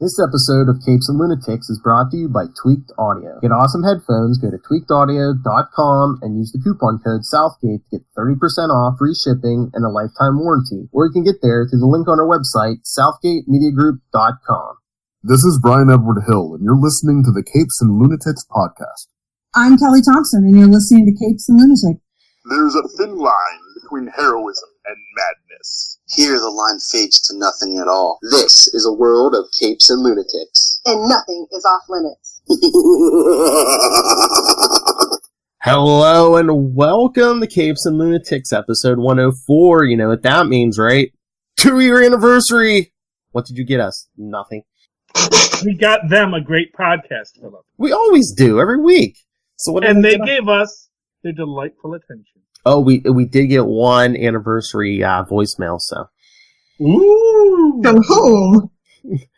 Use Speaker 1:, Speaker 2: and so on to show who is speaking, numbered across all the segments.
Speaker 1: This episode of Capes and Lunatics is brought to you by Tweaked Audio. Get awesome headphones, go to tweakedaudio.com and use the coupon code Southgate to get 30% off, free shipping, and a lifetime warranty. Or you can get there through the link on our website, southgatemediagroup.com.
Speaker 2: This is Brian Edward Hill, and you're listening to the Capes and Lunatics podcast.
Speaker 3: I'm Kelly Thompson, and you're listening to Capes and Lunatics.
Speaker 4: There's a thin line between heroism and madness.
Speaker 5: Here the line fades to nothing at all. This is a world of capes and lunatics.
Speaker 6: And nothing is off limits.
Speaker 1: Hello and welcome to Capes and Lunatics episode 104. You know what that means, right? 2-year anniversary! What did you get us? Nothing.
Speaker 7: We got them a great podcast, Philip.
Speaker 1: We always do, every week. So what?
Speaker 7: And they gave us their delightful attention.
Speaker 1: Oh, we did get one anniversary voicemail, so.
Speaker 7: Ooh!
Speaker 3: From whom?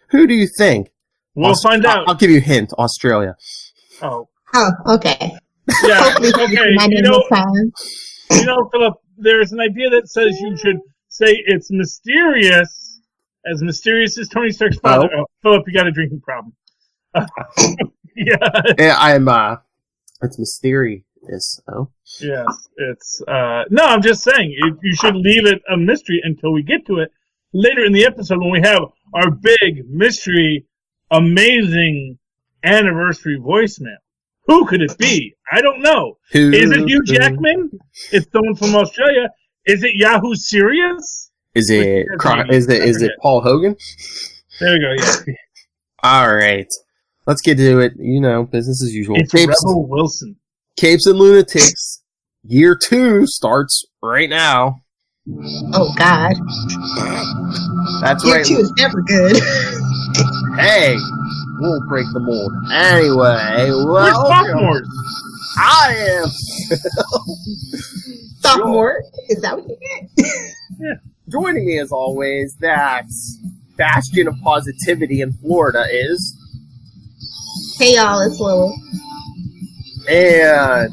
Speaker 1: Who do you think?
Speaker 7: We'll find out.
Speaker 1: I'll give you a hint. Australia.
Speaker 7: Oh,
Speaker 3: okay.
Speaker 7: Yeah, okay. You know, Philip, there's an idea that says you should say it's mysterious as Tony Stark's father. Oh, Philip, you got a drinking problem.
Speaker 1: Yeah, it's mysterious. Oh.
Speaker 7: Yes, it's, no, I'm just saying, you should leave it a mystery until we get to it later in the episode when we have our big mystery, amazing anniversary voicemail. Who could it be? I don't know. Is it Hugh Jackman? It's someone from Australia. Is it Yahoo Serious?
Speaker 1: Is it Paul Hogan?
Speaker 7: There we go, yeah.
Speaker 1: Alright. Let's get to it. You know, business as usual.
Speaker 7: It's Rebel Wilson.
Speaker 1: Capes and Lunatics, year 2 starts right now.
Speaker 3: Oh, God.
Speaker 1: That's
Speaker 3: year
Speaker 1: right.
Speaker 3: Year 2 is never good.
Speaker 1: Hey, we'll break the mold. Anyway,
Speaker 7: we're sophomores.
Speaker 1: I am.
Speaker 3: Sophomore? Is that what you get?
Speaker 7: Yeah.
Speaker 1: Joining me, as always, that bastion of positivity in Florida is...
Speaker 3: Hey, y'all, it's Lily.
Speaker 1: And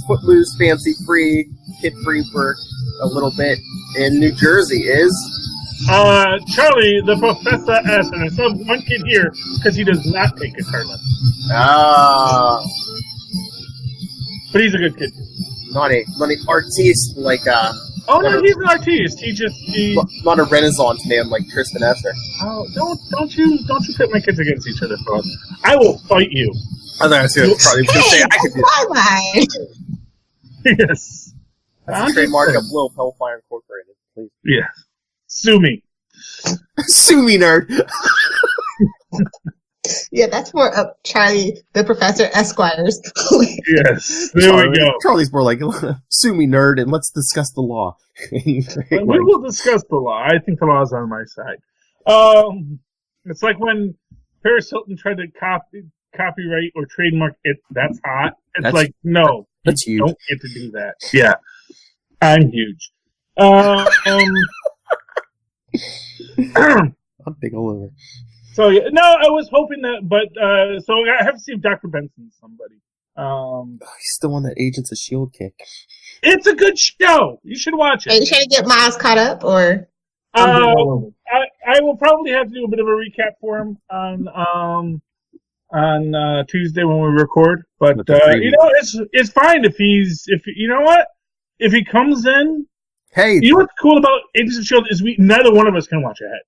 Speaker 1: footloose, fancy-free, kid-free for a little bit in New Jersey is...
Speaker 7: Charlie, the Professor S. And I still have one kid here because he does not take guitar lessons. But he's a good kid.
Speaker 1: Not an artiste like...
Speaker 7: Oh, no, he's an artiste.
Speaker 1: Not a Renaissance man like Tristan Esser.
Speaker 7: Oh, don't you pit my kids against each other, Philip. I will fight you.
Speaker 1: I thought I was going to say I could do
Speaker 3: that.
Speaker 7: Yes.
Speaker 1: That's a trademark of Little Hellfire Incorporated, please.
Speaker 7: Yes. Sue me.
Speaker 1: Sue me, nerd.
Speaker 3: Yeah, that's more up Charlie, the Professor Esquires.
Speaker 7: Yes, there we go.
Speaker 1: Charlie's more like, sue me, nerd, and let's discuss the law.
Speaker 7: We will discuss the law. I think the law is on my side. It's like when Paris Hilton tried to copyright or trademark it. That's hot. It's no,
Speaker 1: that's huge.
Speaker 7: Don't get to do that. Yeah, I'm huge. I'm
Speaker 1: big all over.
Speaker 7: So yeah, no, I was hoping that, but so I have to see if Dr. Benson's somebody.
Speaker 1: He's still on that Agents of S.H.I.E.L.D. kick.
Speaker 7: It's a good show. You should watch it.
Speaker 3: Are you trying to get Miles caught up, or?
Speaker 7: I will probably have to do a bit of a recap for him on Tuesday when we record. But it's fine if he comes in.
Speaker 1: Hey,
Speaker 7: you know what's cool about Agents of S.H.I.E.L.D. is neither one of us can watch ahead.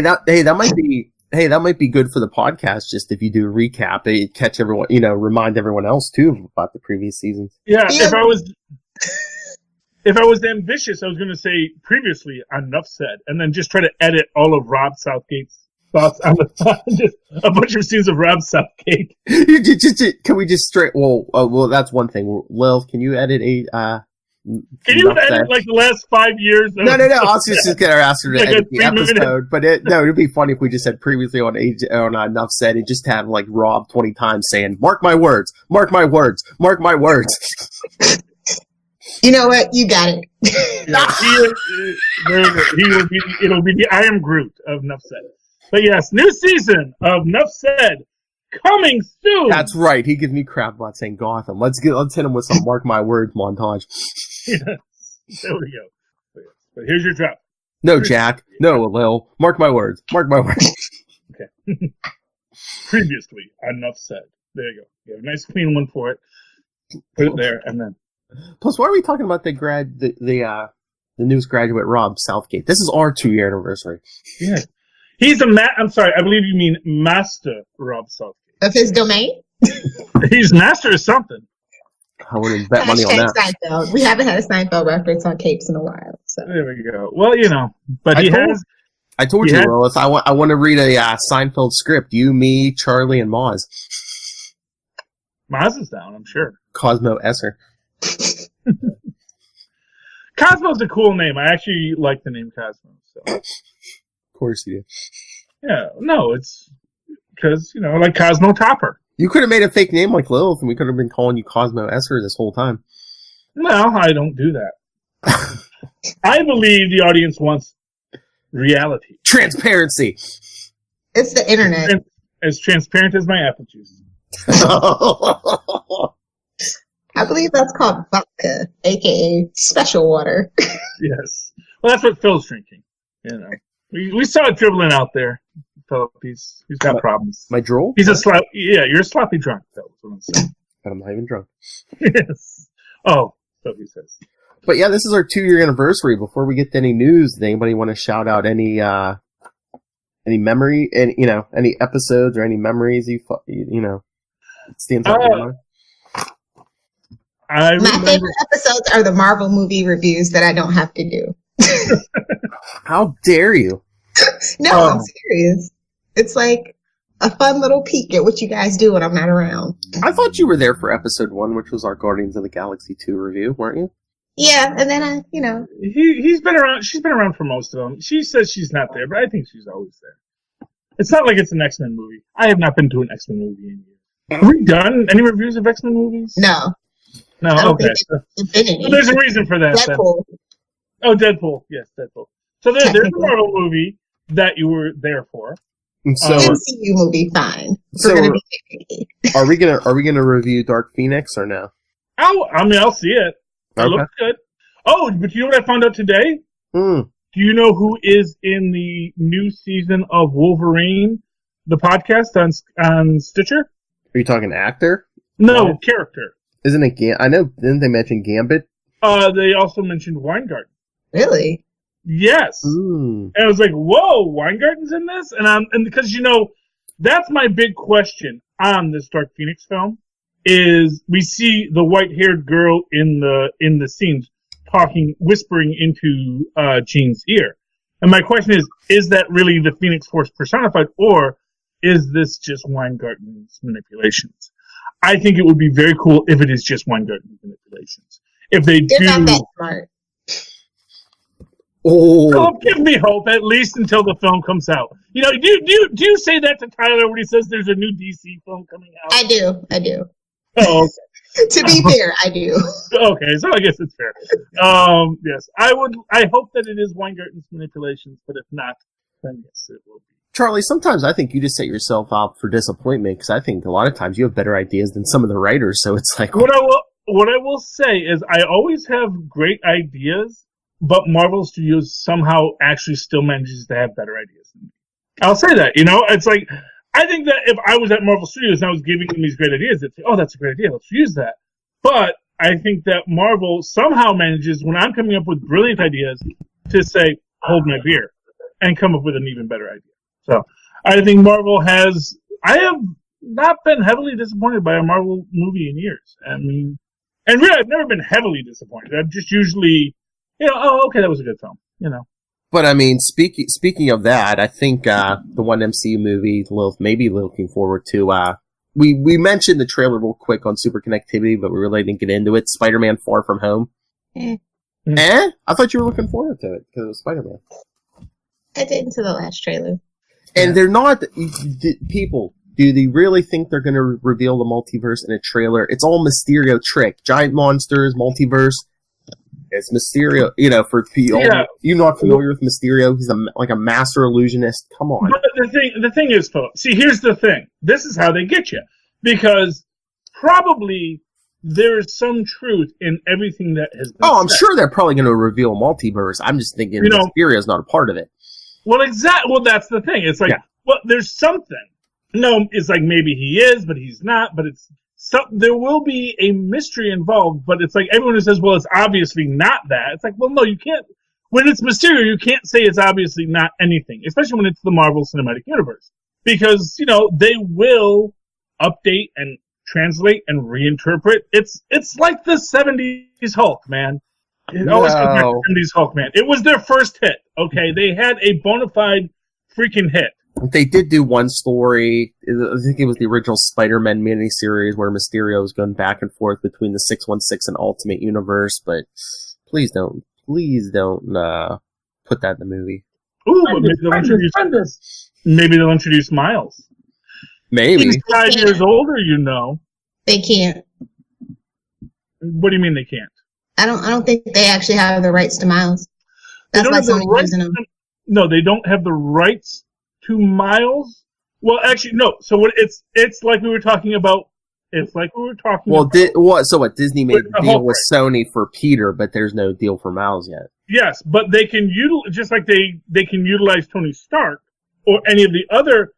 Speaker 1: That might be good for the podcast. Just if you do a recap, it catch everyone, remind everyone else too about the previous seasons.
Speaker 7: Yeah, if I was ambitious, I was going to say previously on Enough Said, and then just try to edit all of Rob Southgate's thoughts on just a bunch of scenes of Rob Southgate.
Speaker 1: Can we just straight? Well, that's one thing. Lil, can you edit a?
Speaker 7: Can you edit like the last 5 years?
Speaker 1: No. I was just going to ask her to edit the episode, but it'd be funny if we just said previously on Enough Said and just have like Rob 20 times saying, "Mark my words, mark my words, mark my words."
Speaker 3: You know what? You got it.
Speaker 7: It'll be the I Am Groot of Enough Said. But yes, new season of Enough Said coming soon.
Speaker 1: That's right. He gives me crap about saying Gotham. Let's hit him with some mark my words montage.
Speaker 7: Yes. There we go. But here's your drop.
Speaker 1: No, Jack. No, Lil. Mark my words. Mark my words.
Speaker 7: Okay. Previously, enough said. There you go. You have a nice clean one for it. Put it there, and then.
Speaker 1: Plus, why are we talking about the newest graduate, Rob Southgate? This is our 2-year anniversary.
Speaker 7: Yeah. He's I'm sorry, I believe you mean Master Rob Southgate.
Speaker 3: Of his domain?
Speaker 7: He's master of something.
Speaker 1: I wouldn't bet money on that.
Speaker 3: Seinfeld. We haven't had a Seinfeld reference on Capes in a while. So.
Speaker 7: There we go. Well, but
Speaker 1: I told you, Willis, I want to read a Seinfeld script. You, me, Charlie, and Moz.
Speaker 7: Moz is down, I'm sure.
Speaker 1: Cosmo Esser.
Speaker 7: Cosmo's a cool name. I actually like the name Cosmo. So.
Speaker 1: Of course you do.
Speaker 7: Yeah, no, it's because, like Cosmo Topper.
Speaker 1: You could have made a fake name like Lilith, and we could have been calling you Cosmo Esser this whole time.
Speaker 7: No, I don't do that. I believe the audience wants reality.
Speaker 1: Transparency.
Speaker 3: It's the internet.
Speaker 7: As transparent as my apple juice.
Speaker 3: I believe that's called vodka, a.k.a. special water.
Speaker 7: Yes. Well, that's what Phil's drinking. We saw it dribbling out there. Philip, he's got problems.
Speaker 1: My drool?
Speaker 7: You're a sloppy drunk, Phil. That's what I'm saying.
Speaker 1: But I'm not even drunk.
Speaker 7: Yes. Oh, so he says.
Speaker 1: But yeah, this is our 2-year anniversary. Before we get to any news, does anybody want to shout out any memory, and any episodes or any memories stands out in your mind?
Speaker 3: My favorite episodes are the Marvel movie reviews that I don't have to do.
Speaker 1: How dare you?
Speaker 3: No, I'm serious. It's like a fun little peek at what you guys do when I'm not around.
Speaker 1: I thought you were there for episode 1, which was our Guardians of the Galaxy 2 review, weren't you?
Speaker 3: Yeah, and then
Speaker 7: he's been around. She's been around for most of them. She says she's not there, but I think she's always there. It's not like it's an X-Men movie. I have not been to an X-Men movie in years. Have we done any reviews of X-Men movies?
Speaker 3: No.
Speaker 7: No, okay. So there's a reason for that.
Speaker 3: Deadpool.
Speaker 7: Oh, Deadpool. Yes, Deadpool. So there's a Marvel movie that you were there for.
Speaker 1: So
Speaker 3: MCU movie, fine.
Speaker 1: So are we gonna review Dark Phoenix or no?
Speaker 7: I'll see it. It looks good. Oh, but you know what I found out today? Do you know who is in the new season of Wolverine, the podcast on Stitcher?
Speaker 1: Are you talking actor?
Speaker 7: No, character.
Speaker 1: Isn't it I know, didn't they mention Gambit?
Speaker 7: They also mentioned Weingarten.
Speaker 3: Really?
Speaker 7: Yes. And I was like, whoa, Weingarten's in this? And because, that's my big question on this Dark Phoenix film, is we see the white-haired girl in the scenes whispering into Jean's ear. And my question is that really the Phoenix Force personified, or is this just Weingarten's manipulations? I think it would be very cool if it is just Weingarten's manipulations. If they
Speaker 3: You're not that smart.
Speaker 1: Oh,
Speaker 7: don't give me hope, at least until the film comes out. Do you say that to Tyler when he says there's a new DC film coming out?
Speaker 3: I do.
Speaker 7: Oh, okay.
Speaker 3: To be fair, I do.
Speaker 7: Okay, so I guess it's fair. Yes, I hope that it is Weingarten's manipulations, but if not, then yes, it will be.
Speaker 1: Charlie, sometimes I think you just set yourself up for disappointment, because I think a lot of times you have better ideas than some of the writers, so it's like...
Speaker 7: What I will say is I always have great ideas, but Marvel Studios somehow actually still manages to have better ideas than me. I'll say that, it's like, I think that if I was at Marvel Studios and I was giving them these great ideas, they'd say, oh, that's a great idea, let's use that. But I think that Marvel somehow manages, when I'm coming up with brilliant ideas, to say, hold my beer, and come up with an even better idea. So, I think Marvel I have not been heavily disappointed by a Marvel movie in years. I mean, and really, I've never been heavily disappointed. I've just usually, okay, that was a good film,
Speaker 1: But I mean, speaking of that, I think the one MCU movie maybe looking forward to. We mentioned the trailer real quick on Super Connectivity, but we really didn't get into it. Spider-Man: Far From Home. I thought you were looking forward to it because it was Spider-Man.
Speaker 3: I didn't to the last trailer.
Speaker 1: And they're not people. Do they really think they're going to reveal the multiverse in a trailer? It's all Mysterio trick. Giant monsters, multiverse. It's Mysterio, for people. Yeah. You're not familiar with Mysterio. He's like a master illusionist. Come on.
Speaker 7: But the thing is, Philip, see, here's the thing. This is how they get you. Because probably there is some truth in everything that has been
Speaker 1: I'm sure they're probably going to reveal multiverse. I'm just thinking Mysterio's not a part of it.
Speaker 7: Well, exactly. Well, that's the thing. It's like, well, there's something. No, it's like maybe he is, but he's not. But there will be a mystery involved. But it's like everyone who says, well, it's obviously not that. It's like, well, no, you can't. When it's Mysterio, you can't say it's obviously not anything, especially when it's the Marvel Cinematic Universe, because they will update and translate and reinterpret. It's like the 70s Hulk, man. It always comes back to the 70s Hulk, man. It was their first hit. Okay, they had a bona fide freaking hit.
Speaker 8: They did do one story. I think it was the original Spider-Man miniseries where Mysterio was going back and forth between the 616 and Ultimate Universe. But please don't put that in the movie.
Speaker 7: Ooh, but maybe they'll introduce Miles.
Speaker 8: Maybe.
Speaker 7: He's 5 years older,
Speaker 3: They can't.
Speaker 7: What do you mean they can't?
Speaker 3: I don't think they actually have the rights to Miles. That's why Sony's using them.
Speaker 7: No, they don't have the rights to Miles. Well, actually, no. So it's like we were talking about. It's like we were talking.
Speaker 8: Well, Disney made a deal with Sony for Peter, but there's no deal for Miles yet.
Speaker 7: Yes, but they can utilize, just like they can utilize Tony Stark or any of the other.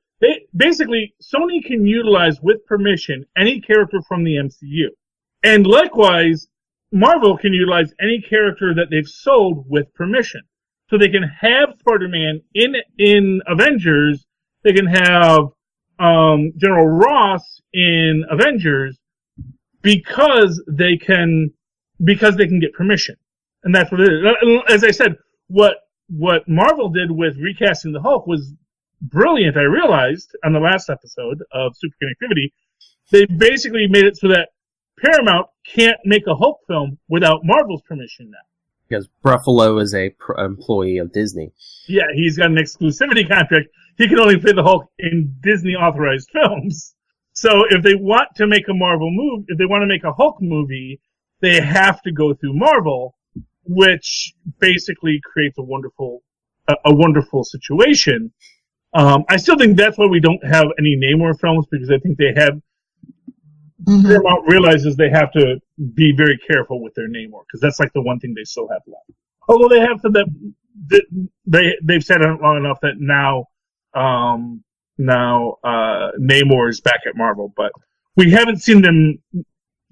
Speaker 7: Basically, Sony can utilize with permission any character from the MCU, and likewise, Marvel can utilize any character that they've sold with permission. So they can have Spider-Man in Avengers. They can have General Ross in Avengers because they can get permission, and that's what it is. As I said, what Marvel did with recasting the Hulk was brilliant. I realized on the last episode of Super Connectivity, they basically made it so that Paramount can't make a Hulk film without Marvel's permission now.
Speaker 8: Because Ruffalo is a employee of Disney. Yeah,
Speaker 7: he's got an exclusivity contract. He can only play the Hulk in Disney-authorized films. So if they want to make a Marvel movie, if they want to make a Hulk movie, they have to go through Marvel, which basically creates a wonderful situation. I still think that's why we don't have any Namor films, because I think they have. Paramount realizes they have to be very careful with their Namor, because that's like the one thing they still have left. Although they have said that they've said it long enough that now Namor is back at Marvel, but we haven't seen them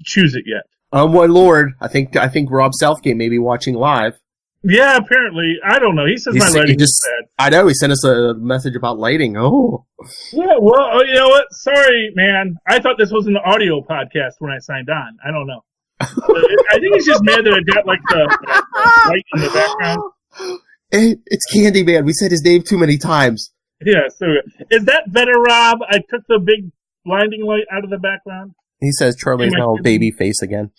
Speaker 7: choose it yet.
Speaker 8: Oh my lord! I think Rob Southgate may be watching live.
Speaker 7: Yeah, apparently. I don't know. He says my lighting is bad.
Speaker 8: I know. He sent us a message about lighting. Oh.
Speaker 7: Yeah, well, you know what? Sorry, man. I thought this was an audio podcast when I signed on. I don't know. I think he's just mad that I got, like, the light in the background.
Speaker 8: It's Candyman. We said his name too many times.
Speaker 7: Yeah, so is that better, Rob? I took the big blinding light out of the background.
Speaker 8: He says Charlie's now a baby face again.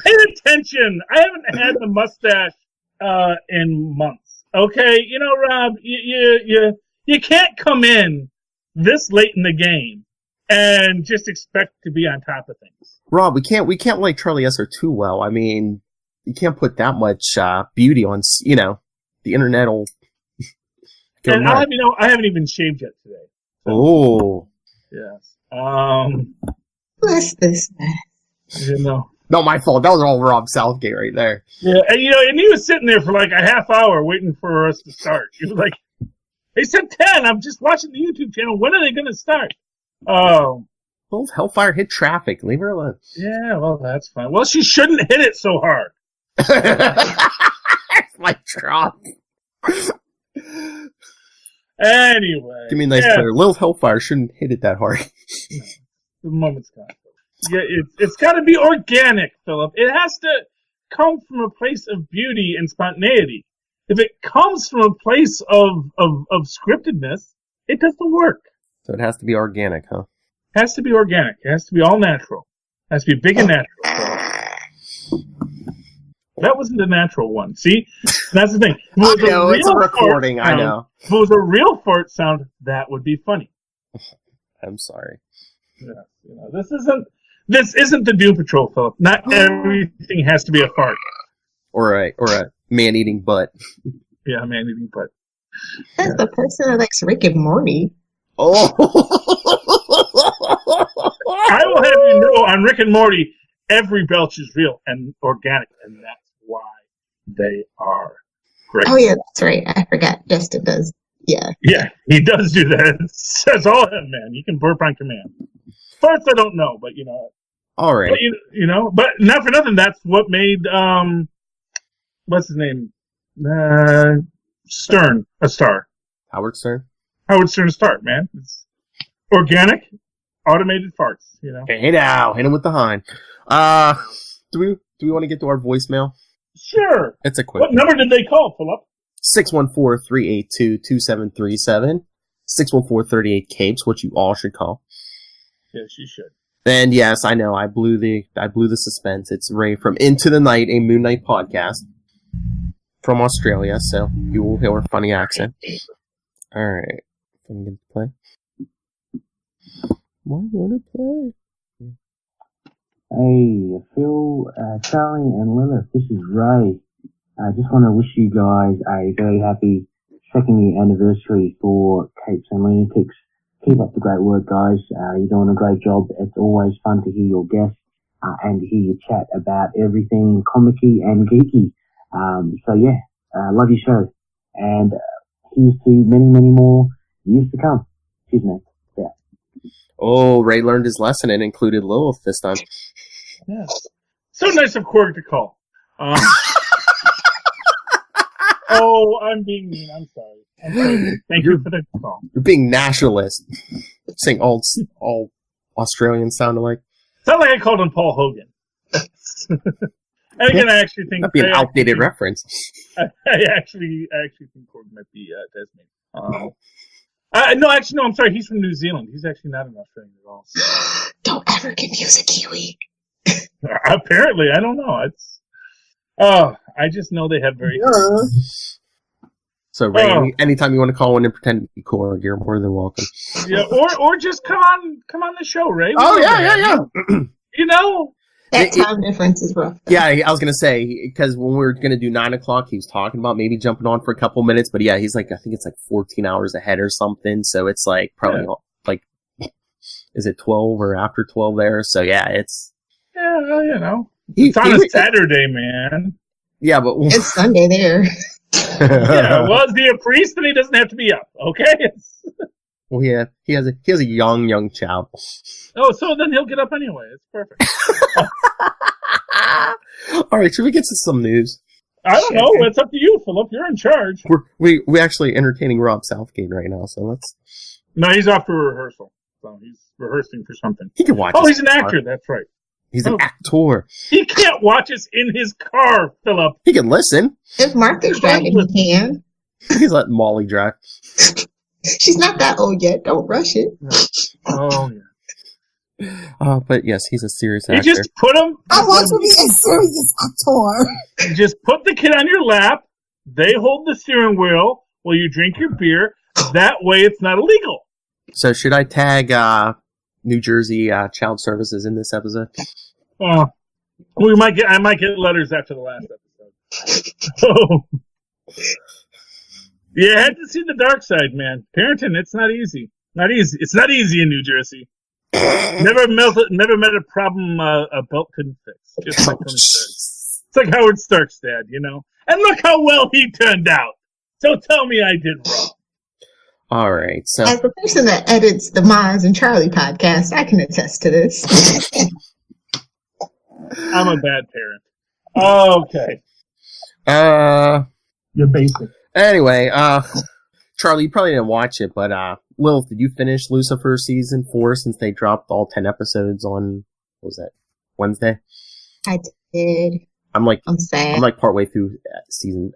Speaker 7: Pay attention! I haven't had the mustache in months. Okay, Rob, you can't come in this late in the game and just expect to be on top of things.
Speaker 8: Rob, we can't like Charlie Esser too well. I mean, you can't put that much beauty on. The internet will.
Speaker 7: And I haven't even shaved yet today. So.
Speaker 8: Oh.
Speaker 7: Yes.
Speaker 3: What's this, man?
Speaker 8: Not my fault. That was all Rob Southgate right there.
Speaker 7: Yeah, and and he was sitting there for like a half hour waiting for us to start. He was like, "They said 10. I'm just watching the YouTube channel. When are they going to start?" Oh,
Speaker 8: well, Hellfire hit traffic. Leave her alone.
Speaker 7: Yeah, well, that's fine. Well, she shouldn't hit it so hard.
Speaker 8: My Trump.
Speaker 7: Anyway,
Speaker 8: give me a nice clear. Little Hellfire shouldn't hit it that hard.
Speaker 7: The moment's gone. Yeah, it's got to be organic, Philip. It has to come from a place of beauty and spontaneity. If it comes from a place of scriptedness, it doesn't work.
Speaker 8: So it has to be organic, huh?
Speaker 7: It has to be organic. It has to be all natural. It has to be big and natural. That wasn't a natural one. See? That's the thing.
Speaker 8: I know, it's a recording. I know.
Speaker 7: If it was a real fart sound, that would be funny.
Speaker 8: I'm sorry.
Speaker 7: Yeah, this isn't the Doom Patrol, Philip. Not everything has to be a fart.
Speaker 8: Or a man-eating butt.
Speaker 7: Yeah, a man-eating butt.
Speaker 3: That's the person that likes Rick and Morty.
Speaker 8: Oh!
Speaker 7: I will have you know, on Rick and Morty, every belch is real and organic, and that's why they are great.
Speaker 3: Oh, yeah, that's right. I forgot. Yes, it does. Yeah.
Speaker 7: Yeah, he does do that. That's all him, man. He can burp on command. First, I don't know, but
Speaker 8: All right.
Speaker 7: But, but not for nothing. That's what made what's his name? Stern a star.
Speaker 8: Howard Stern.
Speaker 7: Howard Stern a star, man. It's organic, automated farts.
Speaker 8: Hey now, hit him with the hind. Do we want to get to our voicemail?
Speaker 7: Sure.
Speaker 8: It's a quick.
Speaker 7: What number did they call, Philip?
Speaker 8: 614-382-2737. 614-38-CAPES, which you all should call.
Speaker 7: Yes, you should.
Speaker 8: And yes, I know, I blew the suspense. It's Ray from Into the Night, a Moon Knight podcast from Australia, so you will hear a funny accent. Alright. I'm going to play. Why want to play?
Speaker 9: Hey, Phil, Charlie, and Lilith, this is Ray. I just want to wish you guys a very happy second year anniversary for Capes and Lunatics. Keep up the great work, guys. You're doing a great job. It's always fun to hear your guests and to hear you chat about everything comic-y and geeky. Love your show. And here's to many, many more years to come. Cheers, man. Yeah.
Speaker 8: Oh, Ray learned his lesson and included Lilith this time.
Speaker 7: Yeah. So nice of Korg to call. Oh, I'm being mean. I'm sorry. Thank you for the call.
Speaker 8: You're being nationalist. Saying all Australians sound alike.
Speaker 7: Sound like I called him Paul Hogan. And again, I actually think
Speaker 8: that'd be an outdated reference.
Speaker 7: I actually think Korg might be Desmond. No, I'm sorry. He's from New Zealand. He's actually not an Australian at all. So.
Speaker 3: Don't ever confuse a Kiwi.
Speaker 7: Apparently, I don't know. I just know they have very.
Speaker 8: So, Ray, anytime you want to call in and pretend to be Korg, you're more than welcome.
Speaker 7: Yeah, or just come on the show, Ray.
Speaker 8: Oh yeah.
Speaker 3: That time difference is rough.
Speaker 8: Yeah, I was gonna say because when we were gonna do 9 o'clock, he was talking about maybe jumping on for a couple minutes, but yeah, he's like I think it's like 14 hours ahead or something, so it's like probably like is it 12 or after 12 there? So yeah, it's
Speaker 7: it's on a Saturday, man.
Speaker 8: Yeah, but
Speaker 3: it's Sunday there.
Speaker 7: Yeah, well, is he a priest? Then he doesn't have to be up. Okay.
Speaker 8: Well, yeah, he has a young child.
Speaker 7: Oh, so then he'll get up anyway. It's perfect.
Speaker 8: All right, should we get to some news?
Speaker 7: I don't know. It's up to you, Philip. You're in charge.
Speaker 8: We actually entertaining Rob Southgate right now, so let's.
Speaker 7: No, he's off for rehearsal. So he's rehearsing for something.
Speaker 8: He can watch.
Speaker 7: Oh, he's an actor. That's right.
Speaker 8: He's an actor.
Speaker 7: He can't watch us in his car, Philip.
Speaker 8: He can listen.
Speaker 3: If Martha's driving, he can.
Speaker 8: He's letting Molly drive.
Speaker 3: She's not that old yet. Don't rush it.
Speaker 7: Oh, yeah.
Speaker 8: But yes, he's a serious actor.
Speaker 7: You just put him.
Speaker 3: I want to be a serious actor.
Speaker 7: You just put the kid on your lap. They hold the steering wheel while you drink your beer. That way, it's not illegal.
Speaker 8: So, should I tag New Jersey Child Services in this episode?
Speaker 7: I might get letters after the last episode. You had to see the dark side, man. Parenting, it's not easy. It's not easy in New Jersey. Never met a problem a belt couldn't fix. Just like Tony Stark. It's like Howard Stark's dad, And look how well he turned out. So tell me I did wrong.
Speaker 8: All right. So
Speaker 3: as the person that edits the Maz and Charlie podcast, I can attest to this.
Speaker 7: I'm a bad parent. Okay. You're basic.
Speaker 8: Anyway, Charlie, you probably didn't watch it, but Lilith, did you finish Lucifer season 4 since they dropped all 10 episodes on what was that, Wednesday?
Speaker 3: I did.
Speaker 8: I'm sad. I'm like partway through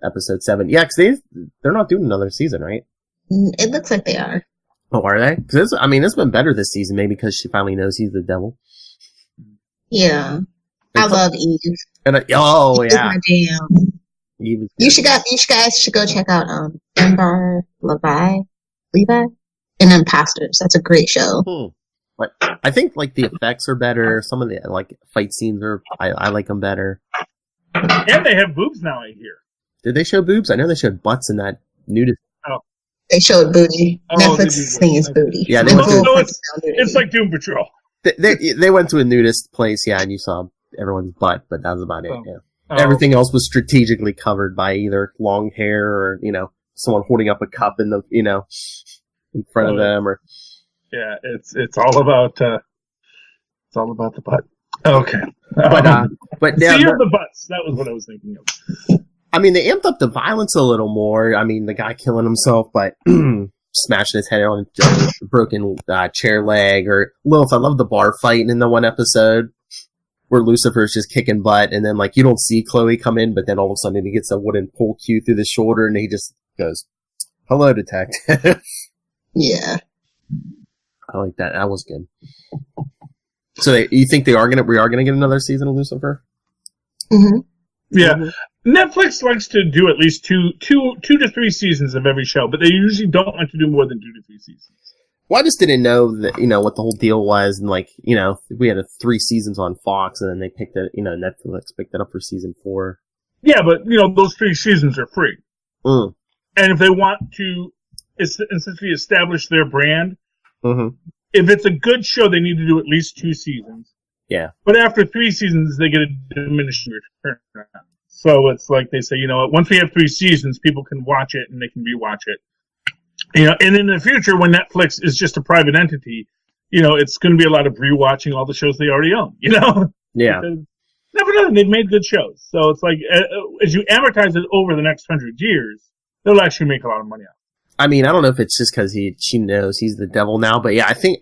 Speaker 8: episode 7. Yeah, because they're not doing another season, right?
Speaker 3: It looks like they are.
Speaker 8: Oh, are they? Because it's been better this season, maybe because she finally knows he's the devil.
Speaker 3: Yeah, I love Eve.
Speaker 8: And
Speaker 3: Eve is my jam.
Speaker 8: You
Speaker 3: guys should go check out Ember Levi and Imposters. That's a great show.
Speaker 8: But I think the effects are better. Some of the fight scenes are I like them better.
Speaker 7: And they have boobs now, I hear.
Speaker 8: Did they show boobs? I know they showed butts in that nudist.
Speaker 3: Oh. They showed booty. Netflix's thing is booty.
Speaker 8: Yeah, they went to
Speaker 7: it's like Doom Patrol.
Speaker 8: They went to a nudist place, yeah, and you saw everyone's butt, but that was about it. Yeah.
Speaker 7: Oh.
Speaker 8: Everything else was strategically covered by either long hair or someone holding up a cup in the in front of them, or
Speaker 7: yeah, it's all about the butt. Okay,
Speaker 8: but yeah,
Speaker 7: Sea of the Butts. That was what I was thinking of.
Speaker 8: I mean, they amped up the violence a little more. I mean, the guy killing himself by smashing his head on a broken chair leg, or Lilith. I love the bar fight in the one episode where Lucifer's just kicking butt, and then like you don't see Chloe come in, but then all of a sudden he gets a wooden pole cue through the shoulder, and he just goes, "Hello, detective."
Speaker 3: Yeah.
Speaker 8: I like that. That was good. So you think we are gonna get another season of Lucifer?
Speaker 3: Mm-hmm.
Speaker 7: Yeah. Netflix likes to do at least two to three seasons of every show, but they usually don't like to do more than 2 to 3 seasons.
Speaker 8: Well, I just didn't know that, what the whole deal was, and we had 3 seasons on Fox, and then they picked it, Netflix picked it up for season 4.
Speaker 7: Yeah, but those 3 seasons are free.
Speaker 8: Mm.
Speaker 7: And if they want to essentially establish their brand,
Speaker 8: mm-hmm.
Speaker 7: if it's a good show, they need to do at least 2 seasons.
Speaker 8: Yeah.
Speaker 7: But after 3 seasons, they get a diminishing return. So it's like they say, once we have 3 seasons, people can watch it and they can rewatch it. And in the future, when Netflix is just a private entity, it's going to be a lot of rewatching all the shows they already own,
Speaker 8: Yeah.
Speaker 7: Never know, they've made good shows. So it's like, as you amortize it over the next 100 years, they'll actually make a lot of money out.
Speaker 8: I mean, I don't know if it's just because she knows he's the devil now, but yeah, I think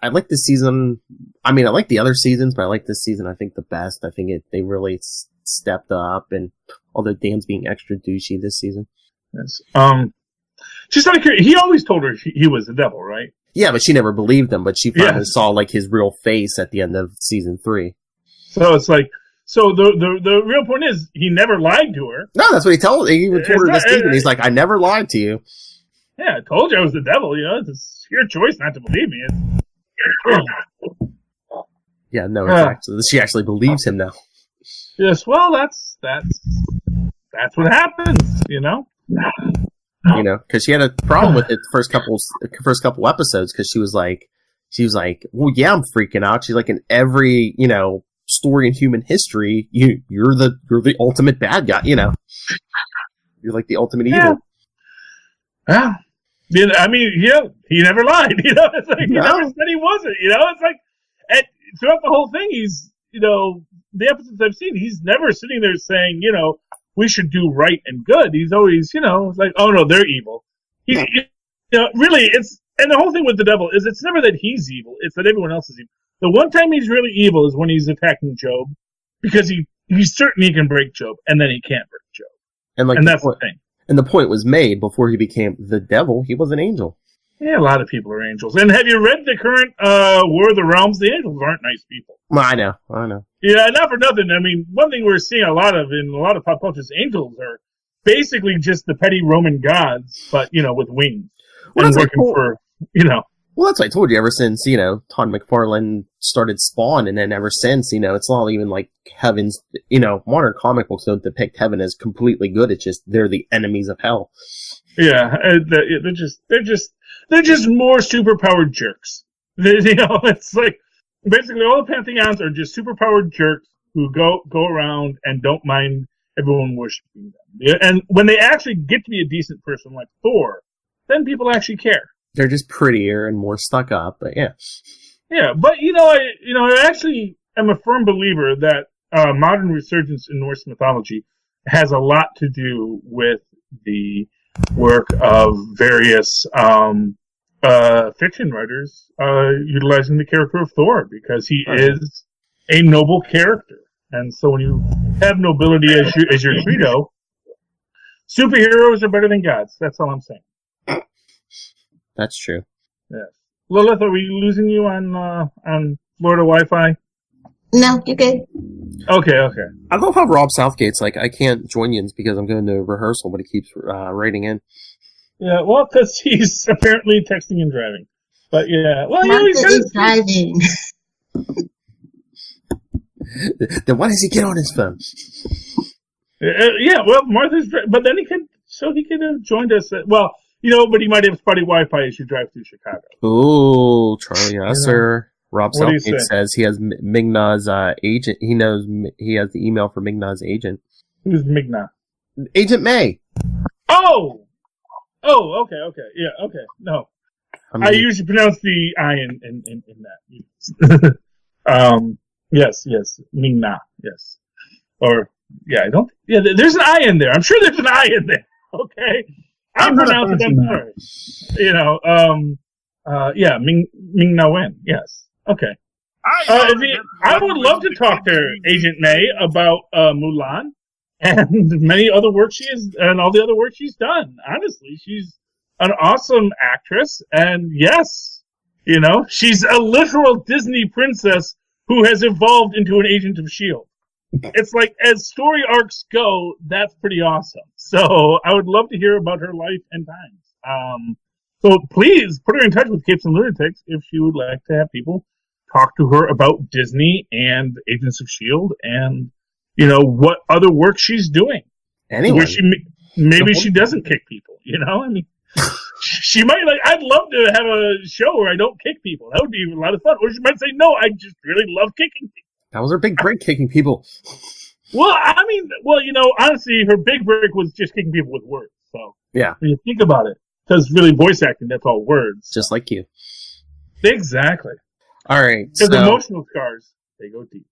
Speaker 8: I like this season. I mean, I like the other seasons, but I like this season, I think, the best. I think they really stepped up, and although Dan's being extra douchey this season.
Speaker 7: Yes. Just out of curiosity, he always told her he was the devil, right?
Speaker 8: Yeah, but she never believed him, but she finally saw like his real face at the end of season 3.
Speaker 7: So it's like, the real point is he never lied to her.
Speaker 8: No, that's what he told her this season. He's like, I never lied to you.
Speaker 7: Yeah, I told you I was the devil, it's your choice not to believe me.
Speaker 8: Yeah, no, exactly. She actually believes him now.
Speaker 7: Yes, well, that's what happens,
Speaker 8: because she had a problem with it the first couple episodes, because she was like, well, yeah, I'm freaking out. She's like, in every story in human history, you're the ultimate bad guy. You're like the ultimate evil.
Speaker 7: Yeah. I mean, he never lied. It's like he never said he wasn't. It's like, and throughout the whole thing, he's the episodes I've seen, he's never sitting there saying, we should do right and good. He's always, like, oh no, they're evil. He's, really, and the whole thing with the devil is it's never that he's evil, it's that everyone else is evil. The one time he's really evil is when he's attacking Job, because he's certain he can break Job, and then he can't break Job. And that's the thing.
Speaker 8: And the point was made before he became the devil, he was an angel.
Speaker 7: Yeah, a lot of people are angels. And have you read the current War of the Realms? The angels aren't nice people.
Speaker 8: Well, I know.
Speaker 7: Yeah, not for nothing. I mean, one thing we're seeing a lot of in a lot of pop culture is angels are basically just the petty Roman gods, but, with wings.
Speaker 8: Well,
Speaker 7: and working for.
Speaker 8: Well, that's what I told you. Ever since, Todd McFarlane started Spawn, and then ever since, it's not even like heaven's, modern comic books don't depict heaven as completely good. It's just they're the enemies of hell.
Speaker 7: Yeah, they're just more superpowered jerks. It's like basically all the pantheons are just superpowered jerks who go around and don't mind everyone worshiping them. Yeah, and when they actually get to be a decent person like Thor, then people actually care.
Speaker 8: They're just prettier and more stuck up, but yeah.
Speaker 7: Yeah, but I actually am a firm believer that modern resurgence in Norse mythology has a lot to do with the work of various fiction writers utilizing the character of Thor, because he is a noble character, and so when you have nobility as your credo, superheroes are better than gods. That's all I'm saying.
Speaker 8: That's true.
Speaker 7: Yes. Lilith, are we losing you on Florida Wi-Fi?
Speaker 3: No, you're good.
Speaker 7: Okay.
Speaker 8: I love how Rob Southgate's like, I can't join you because I'm going to rehearsal, but he keeps writing in.
Speaker 7: Yeah, well, because he's apparently texting and driving. But yeah, well,
Speaker 3: he's driving.
Speaker 8: Then why does he get on his phone?
Speaker 7: Yeah, well, Martha's, but then he could have joined us. But he might have spotty Wi-Fi as you drive through Chicago.
Speaker 8: Ooh, Charlie Usser. Rob
Speaker 7: What do you
Speaker 8: Southgate
Speaker 7: say?
Speaker 8: says he has Migna's agent. He knows he has the email for Migna's agent.
Speaker 7: Who's Migna?
Speaker 8: Agent May.
Speaker 7: Oh, okay, yeah, okay. No, I usually pronounce the I in that. Yes, Ming-Na, yes. Or, yeah, I don't, yeah, there's an I in there. I'm sure there's an I in there, okay? I pronounce it, I'm sorry. You know, yeah, Ming-Na Wen, yes, okay. I would love to talk to Agent May about Mulan and many other work and all the other work she's done. Honestly, she's an awesome actress, and yes, you know, she's a literal Disney princess who has evolved into an agent of S.H.I.E.L.D. It's like, as story arcs go, that's pretty awesome. So I would love to hear about her life and times. So please put her in touch with Capes and Lunatics if she would like to have people talk to her about Disney and Agents of S.H.I.E.L.D. and, you know, what other work she's doing.
Speaker 8: Anyway.
Speaker 7: Maybe she doesn't kick people, you know? I mean, she might, like, I'd love to have a show where I don't kick people. That would be a lot of fun. Or she might say, no, I just really love kicking people.
Speaker 8: That was her big break, kicking people.
Speaker 7: Well, I mean, you know, honestly, her big break was just kicking people with words. So,
Speaker 8: yeah.
Speaker 7: When you think about it, because really voice acting, that's all words.
Speaker 8: Just like you.
Speaker 7: Exactly.
Speaker 8: All right.
Speaker 7: Because emotional scars, they go deep.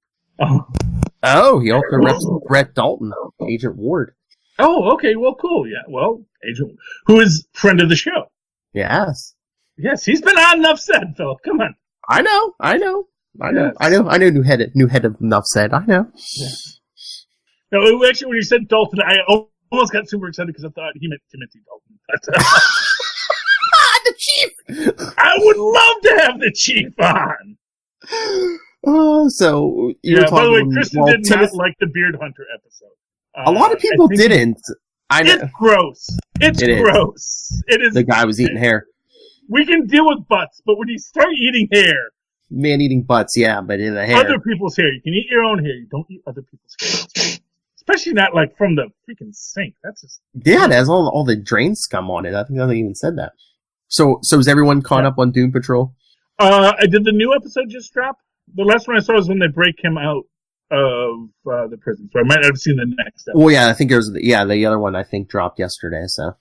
Speaker 8: Oh, he also reps Brett Dalton, Agent Ward.
Speaker 7: Oh, okay. Well, cool. Yeah. Well, Agent, who is friend of the show.
Speaker 8: Yes.
Speaker 7: Yes, he's been on Enough Said, Phil. Come on.
Speaker 8: I know. Yes. New head of Enough Said. I know.
Speaker 7: Yeah. No, actually, when you said Dalton, I almost got super excited because I thought he meant Timothy Dalton. But,
Speaker 8: the Chief!
Speaker 7: I would love to have the Chief on.
Speaker 8: So
Speaker 7: you're talking. By the way, Kristen did not like the Beard Hunter episode.
Speaker 8: A lot of people didn't. I know.
Speaker 7: It's gross. It's gross. It is.
Speaker 8: The guy was eating hair.
Speaker 7: We can deal with butts, but when you start eating hair,
Speaker 8: man eating butts, yeah, but in the hair,
Speaker 7: other people's hair. You can eat your own hair. You don't eat other people's hair. Especially not like from the freaking sink. That's just
Speaker 8: it has all the drain scum on it. I think they even said that. So is everyone caught up on Doom Patrol?
Speaker 7: Did the new episode just drop? The last one I saw was when they break him out of the prison. So I might have seen the next episode.
Speaker 8: Well, yeah, I think the other one I think dropped yesterday. So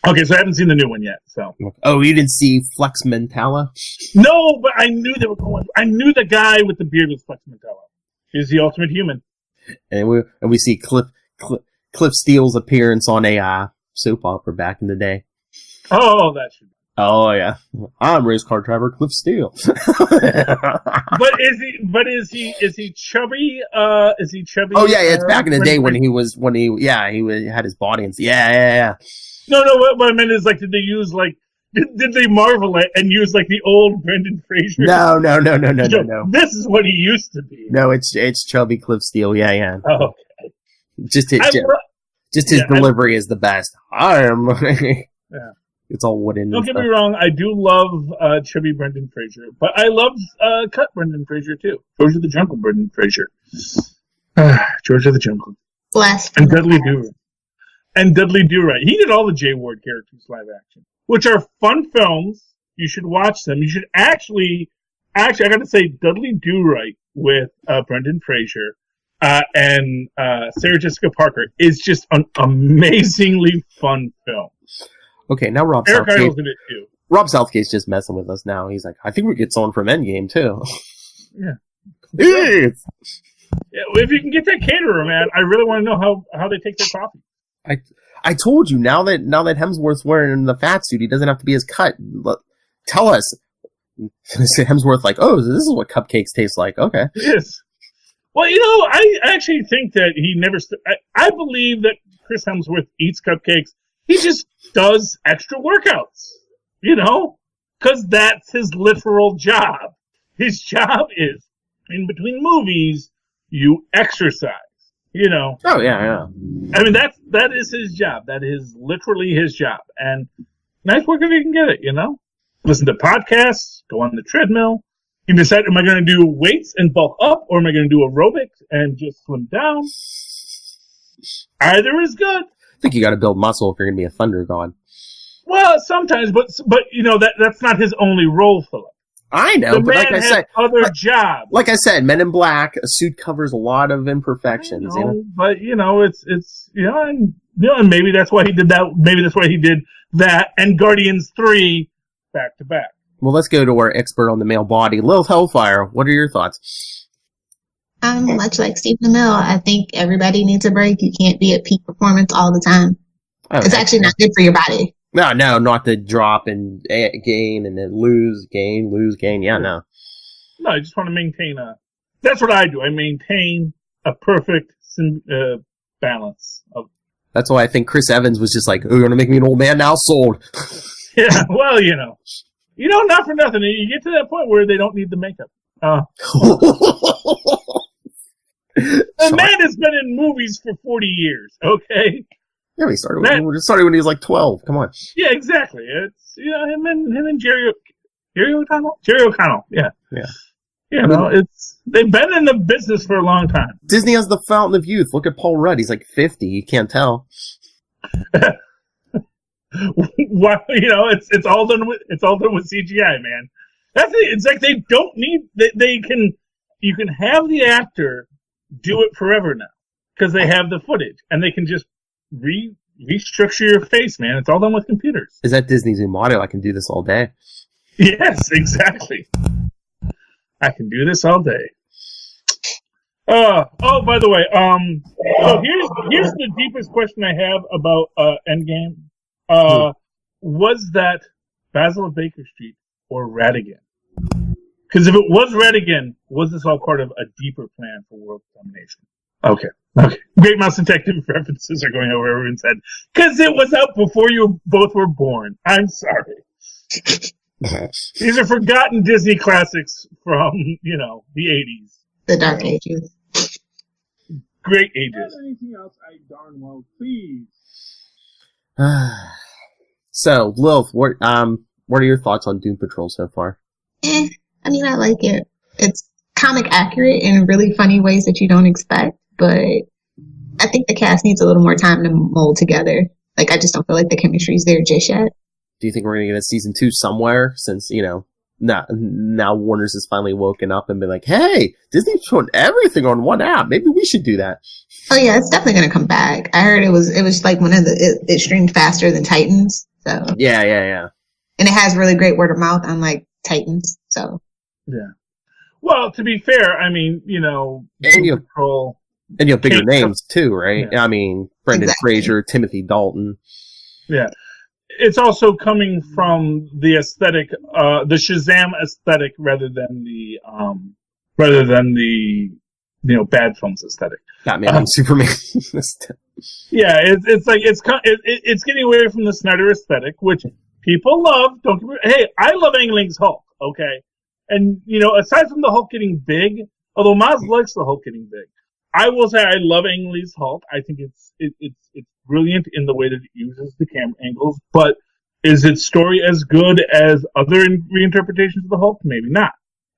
Speaker 7: okay, so I haven't seen the new one yet. So
Speaker 8: you didn't see Flex Mentala?
Speaker 7: No, but I knew they were going. I knew the guy with the beard was Flex Mentala. He's the ultimate human.
Speaker 8: And we see Cliff Steele's appearance on a soap opera back in the day.
Speaker 7: Oh, that should.
Speaker 8: Oh yeah, I'm race car driver Cliff Steele.
Speaker 7: But is he chubby? Is he chubby?
Speaker 8: Oh yeah, it's back in the day when he had his body and yeah.
Speaker 7: No. What I meant is, like, did they use like? Did they marvel it and use like the old Brendan Fraser?
Speaker 8: No.
Speaker 7: This is what he used to be.
Speaker 8: No, it's chubby Cliff Steele. Yeah.
Speaker 7: Oh, okay.
Speaker 8: Just his delivery is the best. Yeah. It's all wooden.
Speaker 7: Don't get me wrong, I do love chubby Brendan Fraser, but I love cut Brendan Fraser too. George of the Jungle Brendan Fraser. George of the Jungle.
Speaker 3: Bless.
Speaker 7: And Dudley Do-Right. He did all the J Ward characters live action, which are fun films. You should watch them. You should actually, I got to say, Dudley Do-Right with Brendan Fraser and Sarah Jessica Parker is just an amazingly fun film.
Speaker 8: Okay, now Rob Southgate's just messing with us now. He's like, I think we get someone from Endgame too.
Speaker 7: Yeah. Yeah, well, if you can get that caterer, man, I really want to know how they take their coffee.
Speaker 8: I told you, now that Hemsworth's wearing the fat suit, he doesn't have to be as cut. Tell us. Hemsworth like, oh, this is what cupcakes taste like. Okay.
Speaker 7: Yes. Well, you know, I actually think that he never. I believe that Chris Hemsworth eats cupcakes. He just does extra workouts, you know, because that's his literal job. His job is, in between movies, you exercise, you know.
Speaker 8: Oh, yeah.
Speaker 7: I mean, that is his job. That is literally his job. And nice work if you can get it, you know. Listen to podcasts, go on the treadmill. You decide, am I going to do weights and bulk up, or am I going to do aerobics and just slim down? Either is good.
Speaker 8: I think you got to build muscle if you're going to be a thunder god.
Speaker 7: Well, sometimes, but you know that's not his only role, Philip.
Speaker 8: I know,
Speaker 7: The
Speaker 8: but like
Speaker 7: man
Speaker 8: I
Speaker 7: has
Speaker 8: said,
Speaker 7: other jobs.
Speaker 8: like I said, Men in Black, a suit covers a lot of imperfections.
Speaker 7: I know, but it's and maybe that's why he did that. Maybe that's why he did that and Guardians 3 back to back.
Speaker 8: Well, let's go to our expert on the male body, Lilith Hellfire. What are your thoughts?
Speaker 3: Much like Stephen Amell, I think everybody needs a break. You can't be at peak performance all the time. It's actually not good for your body.
Speaker 8: No, not to drop and gain and then lose, gain, lose, gain. Yeah, no.
Speaker 7: No, I just want to maintain that's what I do. I maintain a perfect balance of.
Speaker 8: That's why I think Chris Evans was just like, "Oh, you're gonna make me an old man now?" Sold.
Speaker 7: Yeah, well, not for nothing. You get to that point where they don't need the makeup. The man has been in movies for 40 years. Okay.
Speaker 8: Yeah, he started when he was like 12. Come on.
Speaker 7: Yeah, exactly. It's him and Jerry O'Connell. Jerry O'Connell. Yeah. Yeah. They've been in the business for a long time.
Speaker 8: Disney has the fountain of youth. Look at Paul Rudd. He's like 50. You can't tell.
Speaker 7: Well, it's all done with CGI, man. That's it. It's like they don't need. You can have the actor do it forever now because they have the footage and they can just restructure your face, man. It's all done with computers.
Speaker 8: Is that Disney's new motto? I can do this all day.
Speaker 7: Yes, exactly. I can do this all day. By the way, so here's the deepest question I have about Endgame. Was that Basil of Baker Street or Ratigan? Because if it was Ratigan, was this all part of a deeper plan for world domination? Okay. Great Mouse Detective references are going over everyone's head. Because it was out before you both were born. I'm sorry. These are forgotten Disney classics from, the 80s.
Speaker 3: The Dark Ages.
Speaker 7: Great ages.
Speaker 10: Anything else, I darn well please.
Speaker 8: So, Lilith, what are your thoughts on Doom Patrol so far?
Speaker 3: I mean, I like it. It's comic accurate in really funny ways that you don't expect, but I think the cast needs a little more time to mold together. Like, I just don't feel like the chemistry's there just yet.
Speaker 8: Do you think we're going to get a season 2 somewhere since, now Warner's has finally woken up and been like, hey, Disney's putting everything on one app. Maybe we should do that.
Speaker 3: Oh, yeah, it's definitely going to come back. I heard it was like it streamed faster than Titans. So
Speaker 8: Yeah.
Speaker 3: And it has really great word of mouth, unlike Titans, so.
Speaker 7: Yeah. Well, to be fair, I mean,
Speaker 8: and you have bigger names too, right? Yeah. I mean, Brendan Fraser, Timothy Dalton.
Speaker 7: Yeah. It's also coming from the aesthetic, the Shazam aesthetic rather than the bad films aesthetic.
Speaker 8: Batman and Superman.
Speaker 7: Yeah, it's getting away from the Snyder aesthetic, which people love. Don't get me. Hey, I love Ang Lee's Hulk. Okay, and aside from the Hulk getting big, although Maz likes the Hulk getting big, I will say I love Ang Lee's Hulk. I think it's brilliant in the way that it uses the camera angles. But is its story as good as other reinterpretations of the Hulk? Maybe not.